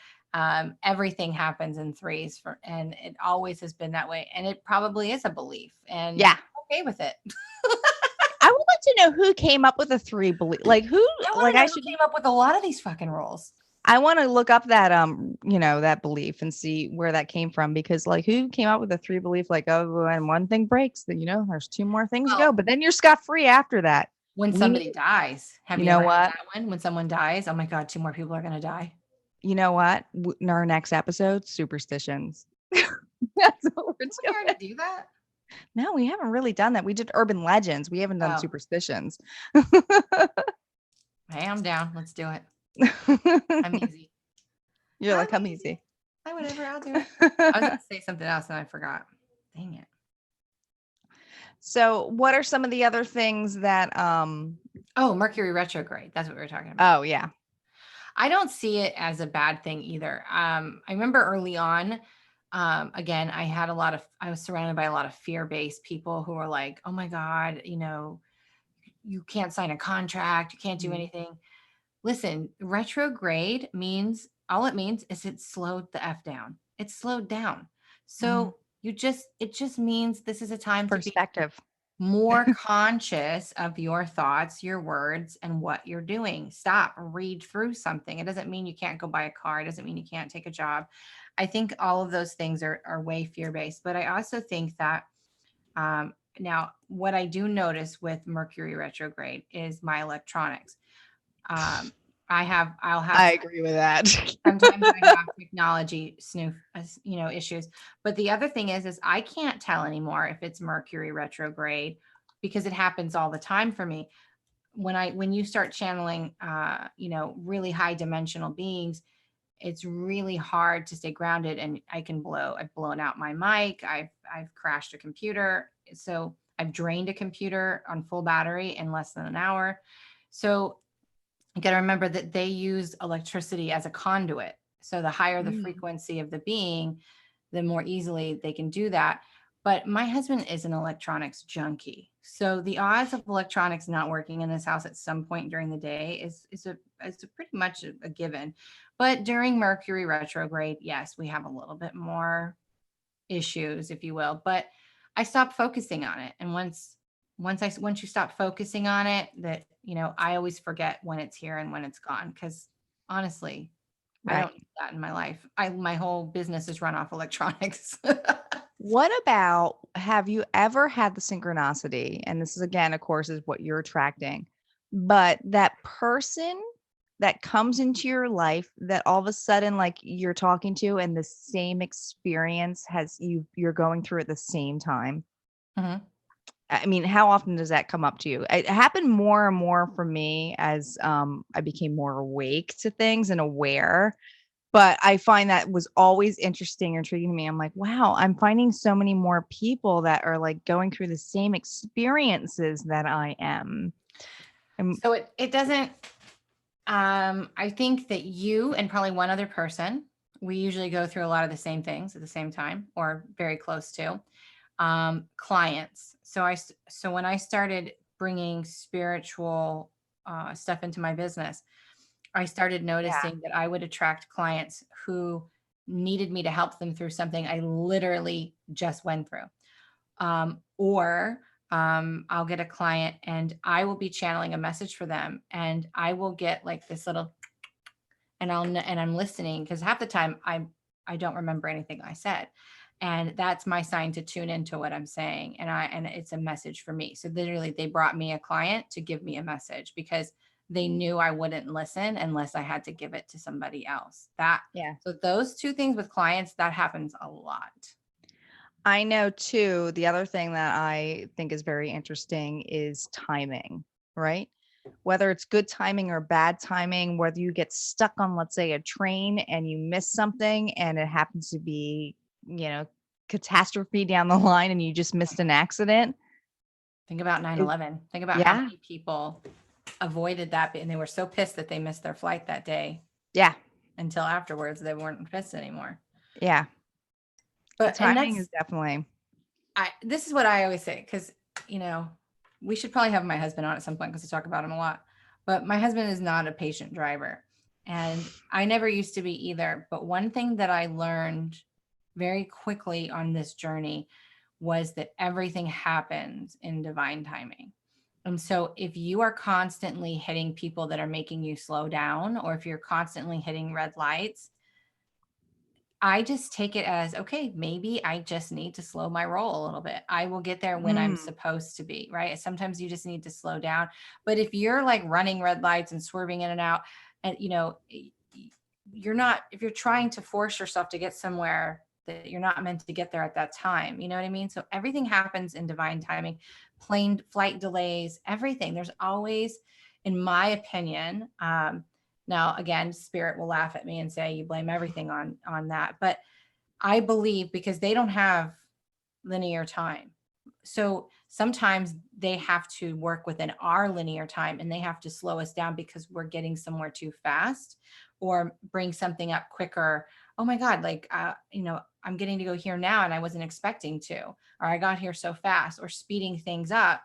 S2: everything happens in threes, and it always has been that way. And it probably is a belief, and
S1: Yeah.
S2: I'm okay with it.
S1: I would like to know who came up with a 3 belief. Like who
S2: I want
S1: like
S2: to know
S1: I
S2: who
S1: should
S2: came up with a lot of these fucking rules.
S1: I want to look up that that belief and see where that came from because like who came up with the 3 belief like oh when one thing breaks then there's 2 more things to
S2: Well,
S1: go but then you're scot free after that.
S2: when
S1: We need
S2: somebody dies, have
S1: you
S2: you
S1: know
S2: ever had
S1: what?
S2: that one? When someone dies, oh my God, 2 more people are going to die.
S1: You know what? In our next episode, superstitions. That's what we're
S2: Didn't we
S1: doing.
S2: already do that?
S1: No, we haven't really done that. We did urban legends. We haven't done
S2: Oh,
S1: superstitions.
S2: hey, I'm down. Let's do it. I'm easy.
S1: You're
S2: I'm
S1: like, I'm
S2: easy.
S1: easy.
S2: Whatever, I'll do it. I was going to say something else and I forgot. Dang it.
S1: So, what are some of the other things that
S2: Oh, Mercury retrograde. That's what we were talking about.
S1: oh yeah.
S2: I don't see it as a bad thing either. I remember early on, again, I was surrounded by a lot of fear-based people who were like, oh my God, you can't sign a contract, you can't do
S1: Mhm.
S2: anything. Listen, retrograde means all it means is it slowed the F down. It's slowed down.
S1: Mhm.
S2: So it just means this is a time to be
S1: Perspective.
S2: more conscious of your thoughts, your words, and what you're doing. Stop, read through something. It doesn't mean you can't go buy a car. It doesn't mean you can't take a job. I think all of those things are way fear based. But I also think that now, what I do notice with Mercury retrograde is my electronics. Um, I'll have
S1: I agree with that.
S2: sometimes I have technology issues. But the other thing is I can't tell anymore if it's Mercury retrograde because it happens all the time for me. When you start channeling, really high dimensional beings, it's really hard to stay grounded, and I've blown out my mic. I've crashed a computer. So I've drained a computer on full battery in less than an hour. So you got to remember that they use electricity as a conduit. So the higher the
S1: Mm.
S2: frequency of the being, the more easily they can do that. But my husband is an electronics junkie. So the odds of electronics not working in this house at some point during the day is pretty much a given. But during Mercury retrograde, yes, we have a little bit more issues, if you will. But I stopped focusing on it. And once you stop focusing on it, that I always forget when it's here and when it's gone. Because honestly, I
S1: Right.
S2: don't need that in my life. My whole business is run off electronics.
S1: What about have you ever had the synchronicity? And this is again, of course, is what you're attracting, but that person that comes into your life that all of a sudden like you're talking to and the same experience you're going through at the same time.
S2: Mhm.
S1: I mean, how often does that come up to you? It happened more and more for me as I became more awake to things and aware. But I find that was always interesting or intriguing to me. I'm like, wow, I'm finding so many more people that are like going through the same experiences that I am. And
S2: So it doesn't. I think that you and probably one other person, we usually go through a lot of the same things at the same time, or very close to. Clients. So when I started bringing spiritual stuff into my business, I started
S1: yeah,
S2: noticing that I would attract clients who needed me to help them through something I literally just went through. Or I'll get a client and I will be channeling a message for them, and I will get like this little, and I'm listening because half the time I don't remember anything I said. And that's my sign to tune into what I'm saying. And it's a message for me. So literally they brought me a client to give me a message because they knew I wouldn't listen unless I had to give it to somebody else.
S1: Yeah.
S2: So those two things with clients, that happens a lot.
S1: I know too, the other thing that I think is very interesting is timing, right? Whether it's good timing or bad timing, whether you get stuck on, let's say, a train and you miss something and it happens to be, you know, catastrophe down the line and you just missed an accident.
S2: Think about
S1: It,
S2: 9/11. Think about how
S1: yeah.
S2: many people avoided that and they were so pissed that they missed their flight that day
S1: Yeah.
S2: until afterwards they weren't pissed anymore.
S1: Yeah.
S2: And
S1: Timing
S2: that's
S1: is definitely.
S2: this is what I always say, because you know we should probably have my husband on at some point because I talk about him a lot. But my husband is not a patient driver, and I never used to be either. But one thing that I learned very quickly on this journey was that everything happens in divine timing. And so if you are constantly hitting people that are making you slow down, or if you're constantly hitting red lights, I just take it as, okay, maybe I just need to slow my roll a little bit. I will get there when I'm
S1: Mm.
S2: supposed to be, right? Sometimes you just need to slow down. But if you're like running red lights and swerving in and out, and you're not, if you're trying to force yourself to get somewhere that you're not meant to get there at that time, you know what I mean? So everything happens in divine timing, plane flight delays, everything. There's always, in my opinion, now, again, spirit will laugh at me and say you blame everything on that, but I believe because they don't have linear time. So sometimes they have to work within our linear time and they have to slow us down because we're getting somewhere too fast or bring something up quicker. Oh my God, like, I'm getting to go here now and I wasn't expecting to, or I got here so fast, or speeding things up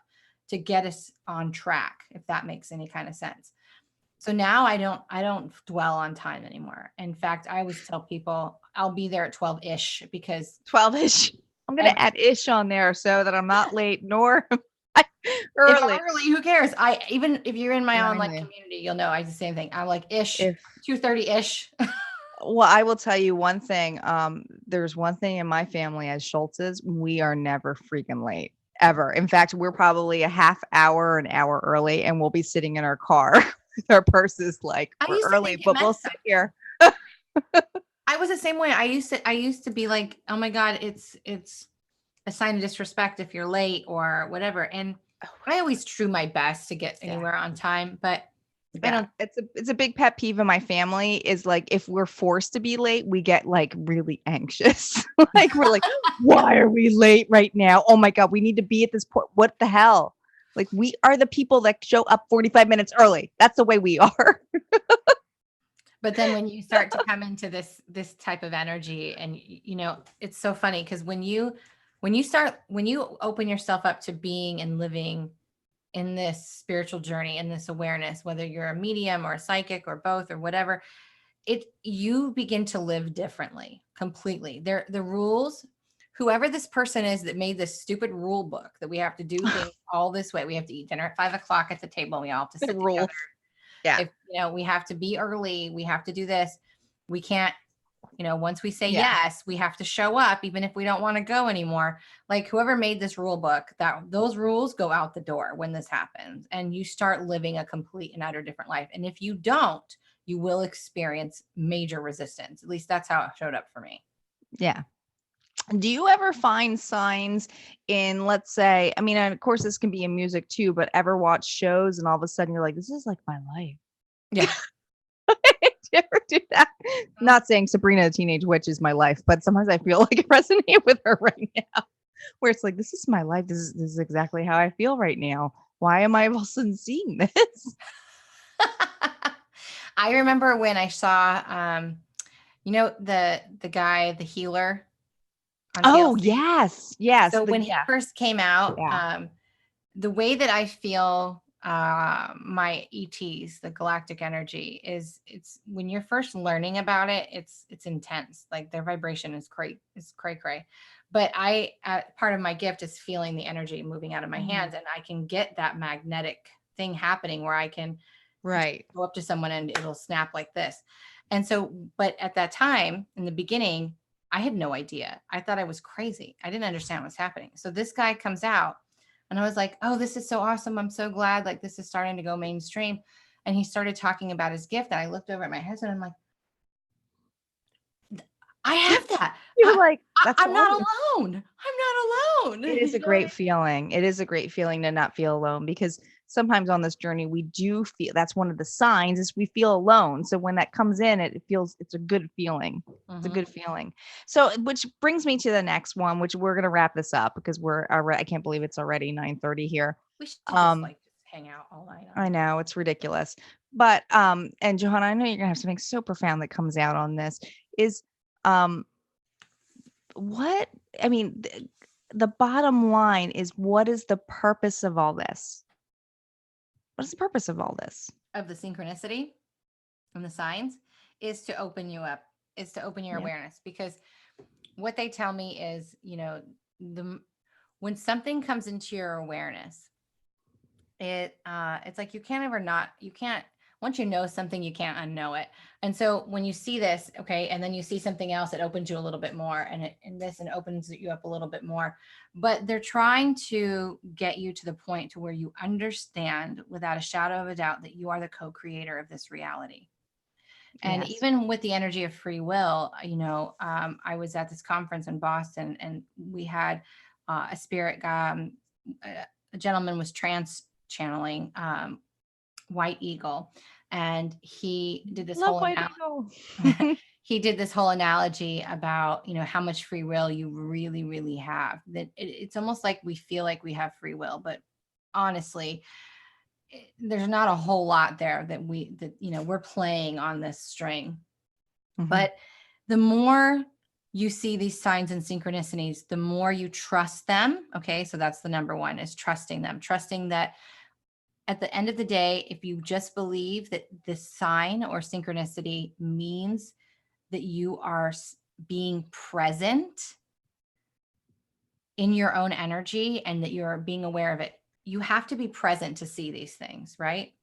S2: to get us on track, if that makes any kind of sense. So now I don't dwell on time anymore. In fact, I always tell people I'll be there at 12-ish because
S1: 12-ish. I'm going to
S2: every,
S1: add ish on there so that I'm not late nor
S2: if I'm
S1: early.
S2: early, who cares? I Even if you're in my
S1: Remind
S2: online
S1: me.
S2: community, you'll know I do the same thing. I'm like ish,
S1: If
S2: 2:30-ish.
S1: Well, I will tell you one thing. There's one thing in my family as Schultzes, we are never freaking late. Ever. In fact, we're probably a half hour, an hour early, and we'll be sitting in our car with our purses like
S2: I
S1: we're
S2: used to
S1: early,
S2: think it
S1: but
S2: meant
S1: we'll
S2: something.
S1: sit here.
S2: I was the same way. I used to be like, oh my God, it's a sign of disrespect if you're late or whatever. And I always try my best to get
S1: Yeah.
S2: anywhere on time, but I
S1: Yeah.
S2: don't.
S1: It's a big pet peeve in my family is like if we're forced to be late, we get like really anxious. Like we're like, why are we late right now? Oh my God, we need to be at this point. What the hell? Like we are the people that show up 45 minutes early. That's the way we are.
S2: But then when you start to come into this type of energy, and it's so funny because when you open yourself up to being and living in this spiritual journey, in this awareness, whether you're a medium or a psychic or both or whatever, you begin to live differently completely. The rules, whoever this person is that made this stupid rule book that we have to do things all this way, we have to eat dinner at 5 o'clock at the table, we all have to
S1: The
S2: sit
S1: rules.
S2: together.
S1: Yeah.
S2: If we have to be early, we have to do this. We can't, once we say
S1: Yeah.
S2: yes, we have to show up even if we don't want to go anymore. Like whoever made this rule book, that those rules go out the door when this happens and you start living a complete and utter different life. And if you don't, you will experience major resistance. At least that's how it showed up for me.
S1: Yeah. Do you ever find signs in, let's say, I mean, and of course this can be in music too, but ever watch shows and all of a sudden you're like, this is like my life.
S2: Yeah.
S1: Do you ever do that? Not saying Sabrina the Teenage Witch is my life, but sometimes I feel like I resonate with her right now, where it's like, this is my life. This is exactly how I feel right now. Why am I all of a sudden seeing this?
S2: I remember when I saw the guy, the healer on
S1: Oh,
S2: TLC.
S1: yes. Yes.
S2: So when he
S1: Yeah.
S2: first came out,
S1: Yeah.
S2: the way that I feel my ETs, the galactic energy, it's when you're first learning about it, it's intense. Like their vibration is cray cray. But part of my gift is feeling the energy moving out of my
S1: Mm.
S2: hands, and I can get that magnetic thing happening where I can
S1: Right.
S2: go up to someone and it'll snap like this. And so, but at that time in the beginning, I had no idea. I thought I was crazy. I didn't understand what's happening. So this guy comes out and I was like, oh, this is so awesome. I'm so glad like this is starting to go mainstream. And he started talking about his gift. And I looked over at my husband. And I'm like, I have that.
S1: You were like, that's
S2: I'm not
S1: awesome.
S2: alone. I'm not alone.
S1: It is a
S2: You know what I
S1: great feeling. It is a great feeling to not feel alone, because sometimes on this journey we do feel, that's one of the signs, is we feel alone. So when that comes in, it feels, it's a good feeling. It's a
S2: mean?
S1: good feeling. So which brings me to the next one, which we're going to wrap this up because we're already, I can't believe it's already 9:30 here.
S2: We should just
S1: Um,
S2: like just hang out all night on
S1: I
S2: this.
S1: know it's ridiculous. But and Johanna, I know you're going to have something so profound that comes out on this, is um what, I mean, the bottom line is, what is the purpose of all this? What is the purpose of all this?
S2: Of the synchronicity and the signs is to open you up, is to open your
S1: Yeah.
S2: awareness. Because what they tell me is, the when something comes into your awareness, it's like you can't ever not, you can't, once you know something, you can't unknow it. And so when you see this, okay, and then you see something else, it opens you a little bit more, and opens you up a little bit more. But they're trying to get you to the point to where you understand without a shadow of a doubt that you are the co-creator of this reality. And
S1: Yes.
S2: even with the energy of free will, I was at this conference in Boston, and we had a spirit guy, a gentleman was trans channeling White Eagle, and he did this
S1: Love
S2: whole
S1: White Eagle.
S2: he did this whole analogy about how much free will you really really have. That it's almost like we feel like we have free will, but honestly, there's not a whole lot there that we're playing on this string.
S1: Mhm.
S2: But the more you see these signs and synchronicities, the more you trust them. Okay, so that's the number one, is trusting them, trusting that at the end of the day, if you just believe that this sign or synchronicity means that you are being present in your own energy and that you're being aware of it, you have to be present to see these things, right?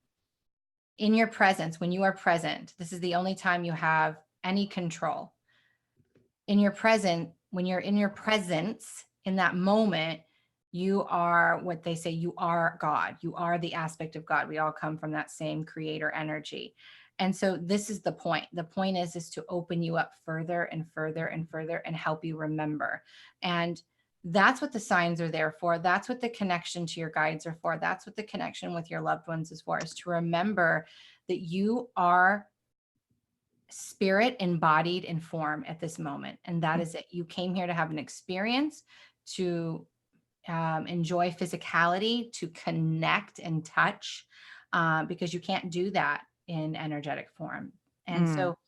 S2: In your presence, when you are present, this is the only time you have any control. In your present, when you're in your presence in that moment, you are what they say, you are God. You are the aspect of God. We all come from that same creator energy. And so this is the point. The point is to open you up further and further and further and help you remember. And that's what the signs are there for. That's what the connection to your guides are for. That's what the connection with your loved ones is for, is to remember that you are spirit embodied in form at this moment. And that is it. You came here to have an experience, to enjoy physicality, to connect and touch, because you can't do that in energetic form. And
S1: Mm.
S2: so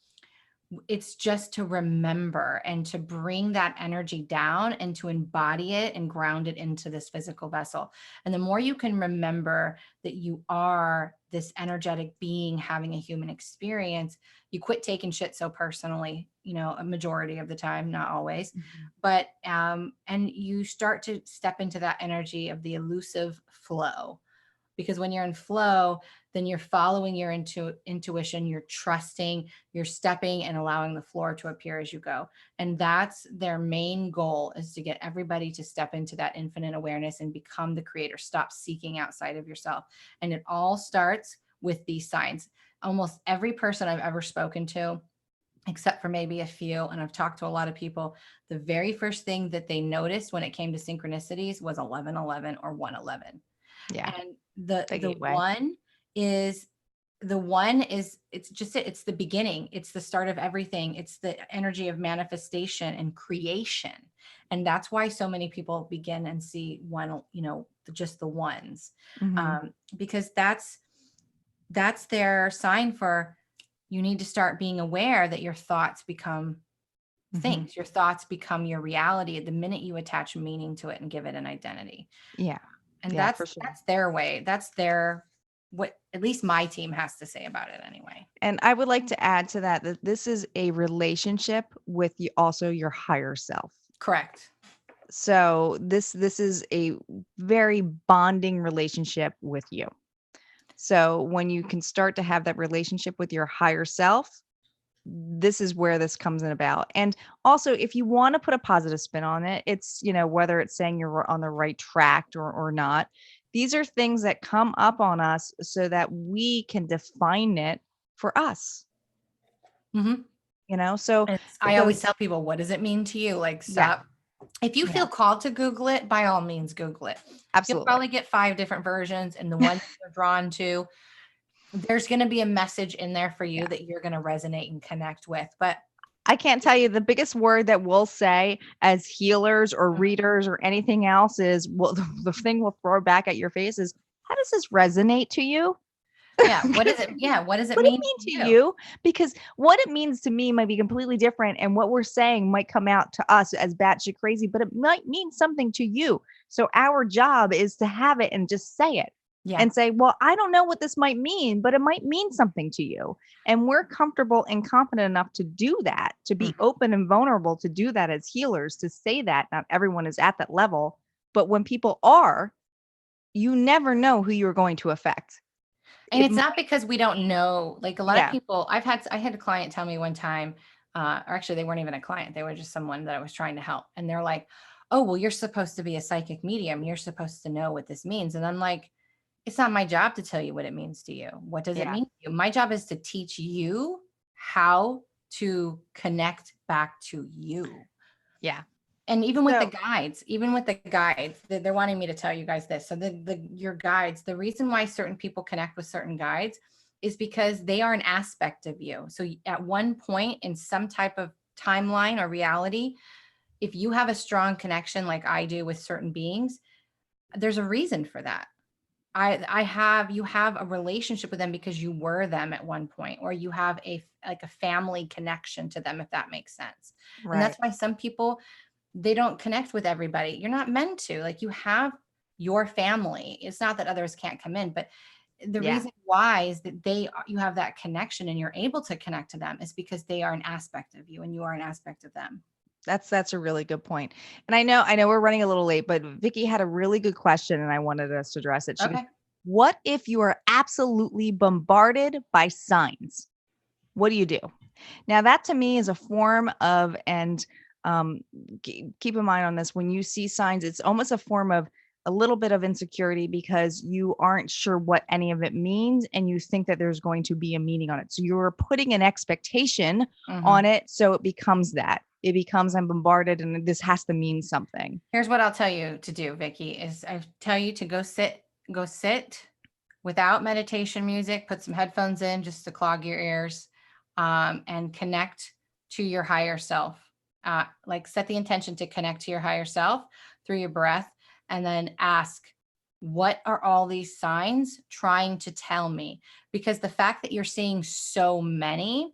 S2: it's just to remember and to bring that energy down and to embody it and ground it into this physical vessel. And the more you can remember that you are this energetic being having a human experience, you quit taking shit so personally, a majority of the time, not always.
S1: Mhm.
S2: But and you start to step into that energy of the elusive flow, because when you're in flow, then you're following your intuition, you're trusting, you're stepping and allowing the floor to appear as you go. And that's their main goal, is to get everybody to step into that infinite awareness and become the creator. Stop seeking outside of yourself. And it all starts with these signs. Almost every person I've ever spoken to, except for maybe a few, and I've talked to a lot of people, the very first thing that they noticed when it came to synchronicities was 1111 or 111.
S1: Yeah.
S2: And the
S1: The
S2: the
S1: gateway.
S2: one is the one is it's just it's the beginning, it's the start of everything, it's the energy of manifestation and creation. And that's why so many people begin and see one, just the ones,
S1: Mhm.
S2: because that's their sign for, you need to start being aware that your thoughts become
S1: Mhm.
S2: things, your thoughts become your reality the minute you attach meaning to it and give it an identity.
S1: Yeah.
S2: And
S1: Yeah,
S2: that's
S1: for sure.
S2: that's their way. That's their, what at least my team has to say about it anyway.
S1: And I would like to add to that, that this is a relationship with you, also your higher self.
S2: Correct.
S1: So this is a very bonding relationship with you. So when you can start to have that relationship with your higher self, this is where this comes in about. And also, if you want to put a positive spin on it, it's, whether it's saying you're on the right track or not, These are things that come up on us so that we can define it for us,
S2: Mhm.
S1: So
S2: I always tell people, what does it mean to you? Like,
S1: yeah,
S2: stop. If you
S1: yeah,
S2: feel called to Google it, by all means, Google it. You'll
S1: absolutely.
S2: probably get 5 different versions, and the one you're drawn to, there's going to be a message in there for you
S1: Yeah.
S2: that you're going to resonate and connect with. But
S1: I can't tell you the biggest word that we'll say as healers or readers or anything else is, well, the thing we'll throw back at your face is, how does this resonate to you?
S2: yeah, what is it? Yeah, what does it
S1: What do you
S2: mean
S1: mean
S2: to
S1: to
S2: you?
S1: you? Because what it means to me might be completely different, and what we're saying might come out to us as batshit crazy, but it might mean something to you. So our job is to have it and just say it
S2: Yeah.
S1: and say, well, I don't know what this might mean, but it might mean something to you. And we're comfortable and confident enough to do that, to be
S2: Mhm.
S1: open and vulnerable, to do that as healers, to say that. Not everyone is at that level, but when people are, you never know who you're going to affect.
S2: And
S1: It
S2: it's
S1: might,
S2: not because we don't know. Like, a lot of
S1: yeah,
S2: people, I had a client tell me one time, or actually they weren't even a client. They were just someone that I was trying to help. And they're like, "Oh, well, you're supposed to be a psychic medium. You're supposed to know what this means." And I'm like, it's not my job to tell you what it means to you. What does it
S1: yeah,
S2: mean to you? My job is to teach you how to connect back to you.
S1: yeah.
S2: And even with the
S1: So,
S2: guides, they're wanting me to tell you guys this. So your guides, the reason why certain people connect with certain guides is because they are an aspect of you. So at one point in some type of timeline or reality, if you have a strong connection like I do with certain beings, there's a reason for that. You have a relationship with them because you were them at one point, or you have a family connection to them, if that makes sense. And
S1: right.
S2: that's why some people, they don't connect with everybody. You're not meant to. Like, you have your family. It's not that others can't come in, but the
S1: Yeah.
S2: reason why is that you have that connection and you're able to connect to them is because they are an aspect of you and you are an aspect of them.
S1: That's a really good point. And I know we're running a little late, but Vicky had a really good question and I wanted us to address it. She goes,
S2: Okay.
S1: what if you are absolutely bombarded by signs? What do you do? Now, that to me is a form of, and keep in mind on this, when you see signs, it's almost a form of a little bit of insecurity because you aren't sure what any of it means and you think that there's going to be a meaning on it. So you're putting an expectation
S2: Hmm.
S1: on it. So it becomes that. It becomes, I'm bombarded and this has to mean something.
S2: Here's what I'll tell you to do, Vicky, is I tell you to go sit without meditation music, put some headphones in just to clog your ears, and connect to your higher self. Like, set the intention to connect to your higher self through your breath, and then ask, what are all these signs trying to tell me? Because the fact that you're seeing so many,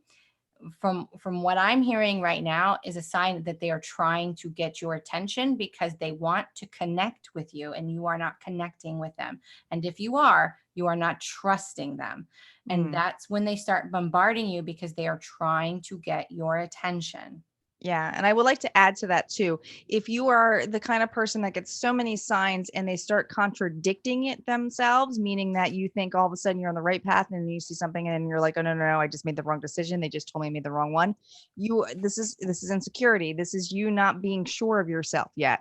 S2: from what I'm hearing right now, is a sign that they are trying to get your attention because they want to connect with you and you are not connecting with them. And if you are not trusting them. And
S1: Mm.
S2: that's when they start bombarding you because they are trying to get your attention.
S1: Yeah. And I would like to add to that too. If you are the kind of person that gets so many signs and they start contradicting it themselves, meaning that you think all of a sudden you're on the right path and you see something and you're like, oh, no, no, no, I just made the wrong decision. They just told me I made the wrong one. This is insecurity. This is you not being sure of yourself yet.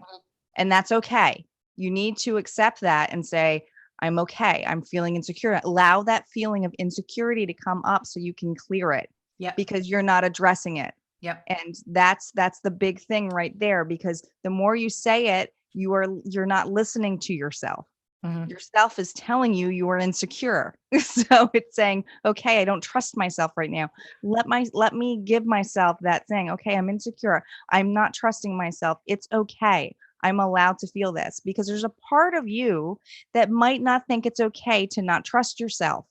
S1: And that's okay. You need to accept that and say, I'm okay. I'm feeling insecure. Allow that feeling of insecurity to come up so you can clear it
S2: Yep.
S1: because you're not addressing it.
S2: Yep.
S1: And that's the big thing right there, because the more you say it, you're not listening to yourself.
S2: Hmm.
S1: Yourself is telling you you are insecure. So it's saying, okay, I don't trust myself right now. Let me give myself that saying, okay, I'm insecure. I'm not trusting myself. It's okay. I'm allowed to feel this, because there's a part of you that might not think it's okay to not trust yourself.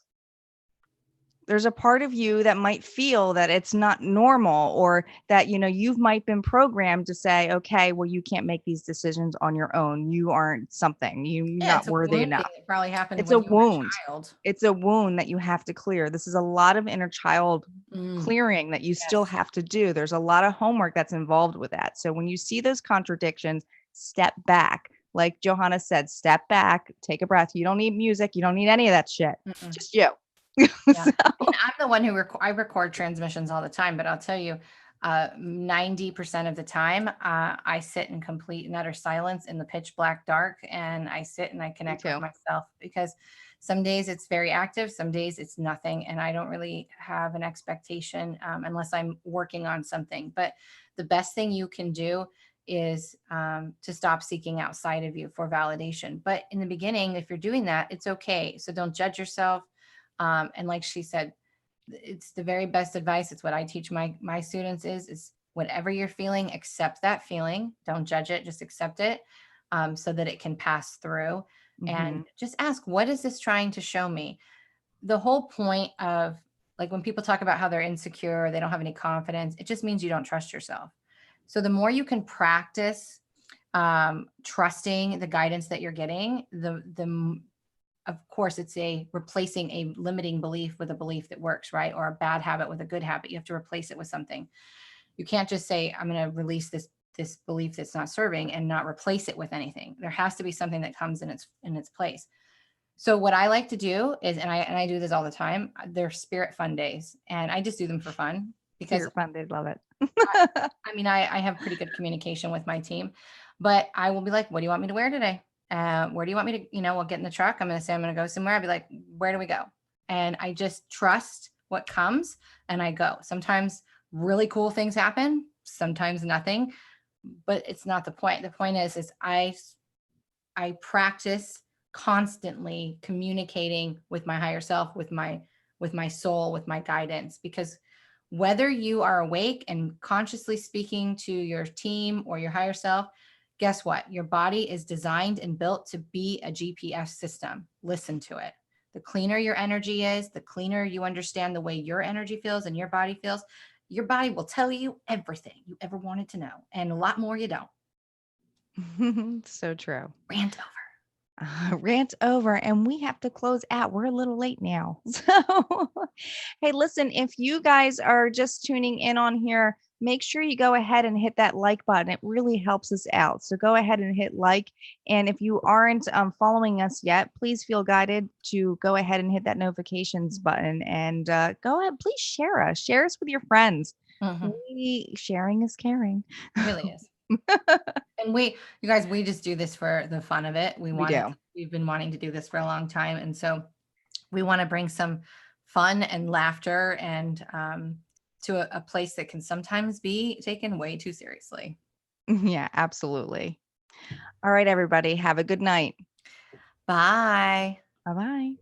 S1: There's a part of you that might feel that it's not normal, or that you've might been programmed to say, okay, well, you can't make these decisions on your own, you aren't something, you're
S2: Yeah,
S1: not
S2: it's a
S1: worthy
S2: wounding
S1: enough.
S2: that probably happened
S1: It's a
S2: when you were
S1: wound.
S2: a child.
S1: It's a wound that you have to clear. This is a lot of inner child
S2: Mm,
S1: clearing that you still
S2: yes.
S1: have to do. There's a lot of homework that's involved with that. So when you see those contradictions, step back. Like Johanna said, step back, take a breath. You don't need music, you don't need any of that shit. It's
S2: Mm-mm.
S1: just you.
S2: Yeah.
S1: So
S2: And I'm the one who I record transmissions all the time, but I'll tell you, 90% of the time, I sit in complete and utter silence in the pitch black dark, and I sit and I
S1: Me
S2: connect with
S1: too.
S2: myself, because some days it's very active, some days it's nothing, and I don't really have an expectation unless I'm working on something. But the best thing you can do is to stop seeking outside of you for validation. But in the beginning, if you're doing that, it's okay. So don't judge yourself. And like she said, it's the very best advice. It's what I teach my students is whatever you're feeling, accept that feeling. Don't judge it, just accept it, so that it can pass through.
S1: Hmm.
S2: And just ask, what is this trying to show me? The whole point of, like, when people talk about how they're insecure, they don't have any confidence, it just means you don't trust yourself. So the more you can practice trusting the guidance that you're getting, the of course, it's a replacing a limiting belief with a belief that works, right? Or a bad habit with a good habit. You have to replace it with something. You can't just say, I'm going to release this belief that's not serving and not replace it with anything. There has to be something that comes in its place. So what I like to do is, and I do this all the time, they're spirit fun days, and I just do them for fun because
S1: Spirit funded. Love it.
S2: I mean, I have pretty good communication with my team, but I will be like, what do you want me to wear today? Where do you want me to, we'll get in the truck. I'm going to say, I'm going to go somewhere. I'll be like, where do we go? And I just trust what comes and I go. Sometimes really cool things happen, sometimes nothing, but it's not the point. The point is I practice constantly communicating with my higher self, with my soul, with my guidance, because whether you are awake and consciously speaking to your team or your higher self, guess what? Your body is designed and built to be a GPS system. Listen to it. The cleaner your energy is, the cleaner you understand the way your energy feels and your body feels, your body will tell you everything you ever wanted to know, and a lot more you don't.
S1: So true.
S2: Rant over.
S1: Rant over, and we have to close out. We're a little late now. So, hey, listen, if you guys are just tuning in on here, make sure you go ahead and hit that like button. It really helps us out. So go ahead and hit like. And if you aren't following us yet, please feel guided to go ahead and hit that notifications button, and go ahead. Please share us. Share us with your friends.
S2: Mhm.
S1: Sharing is caring.
S2: It really is. And you guys, we just do this for the fun of it.
S1: We do.
S2: We've been wanting to do this for a long time. And so we want to bring some fun and laughter and to a place that can sometimes be taken way too seriously.
S1: Yeah, absolutely. All right, everybody. Have a good night.
S2: Bye.
S1: Bye bye.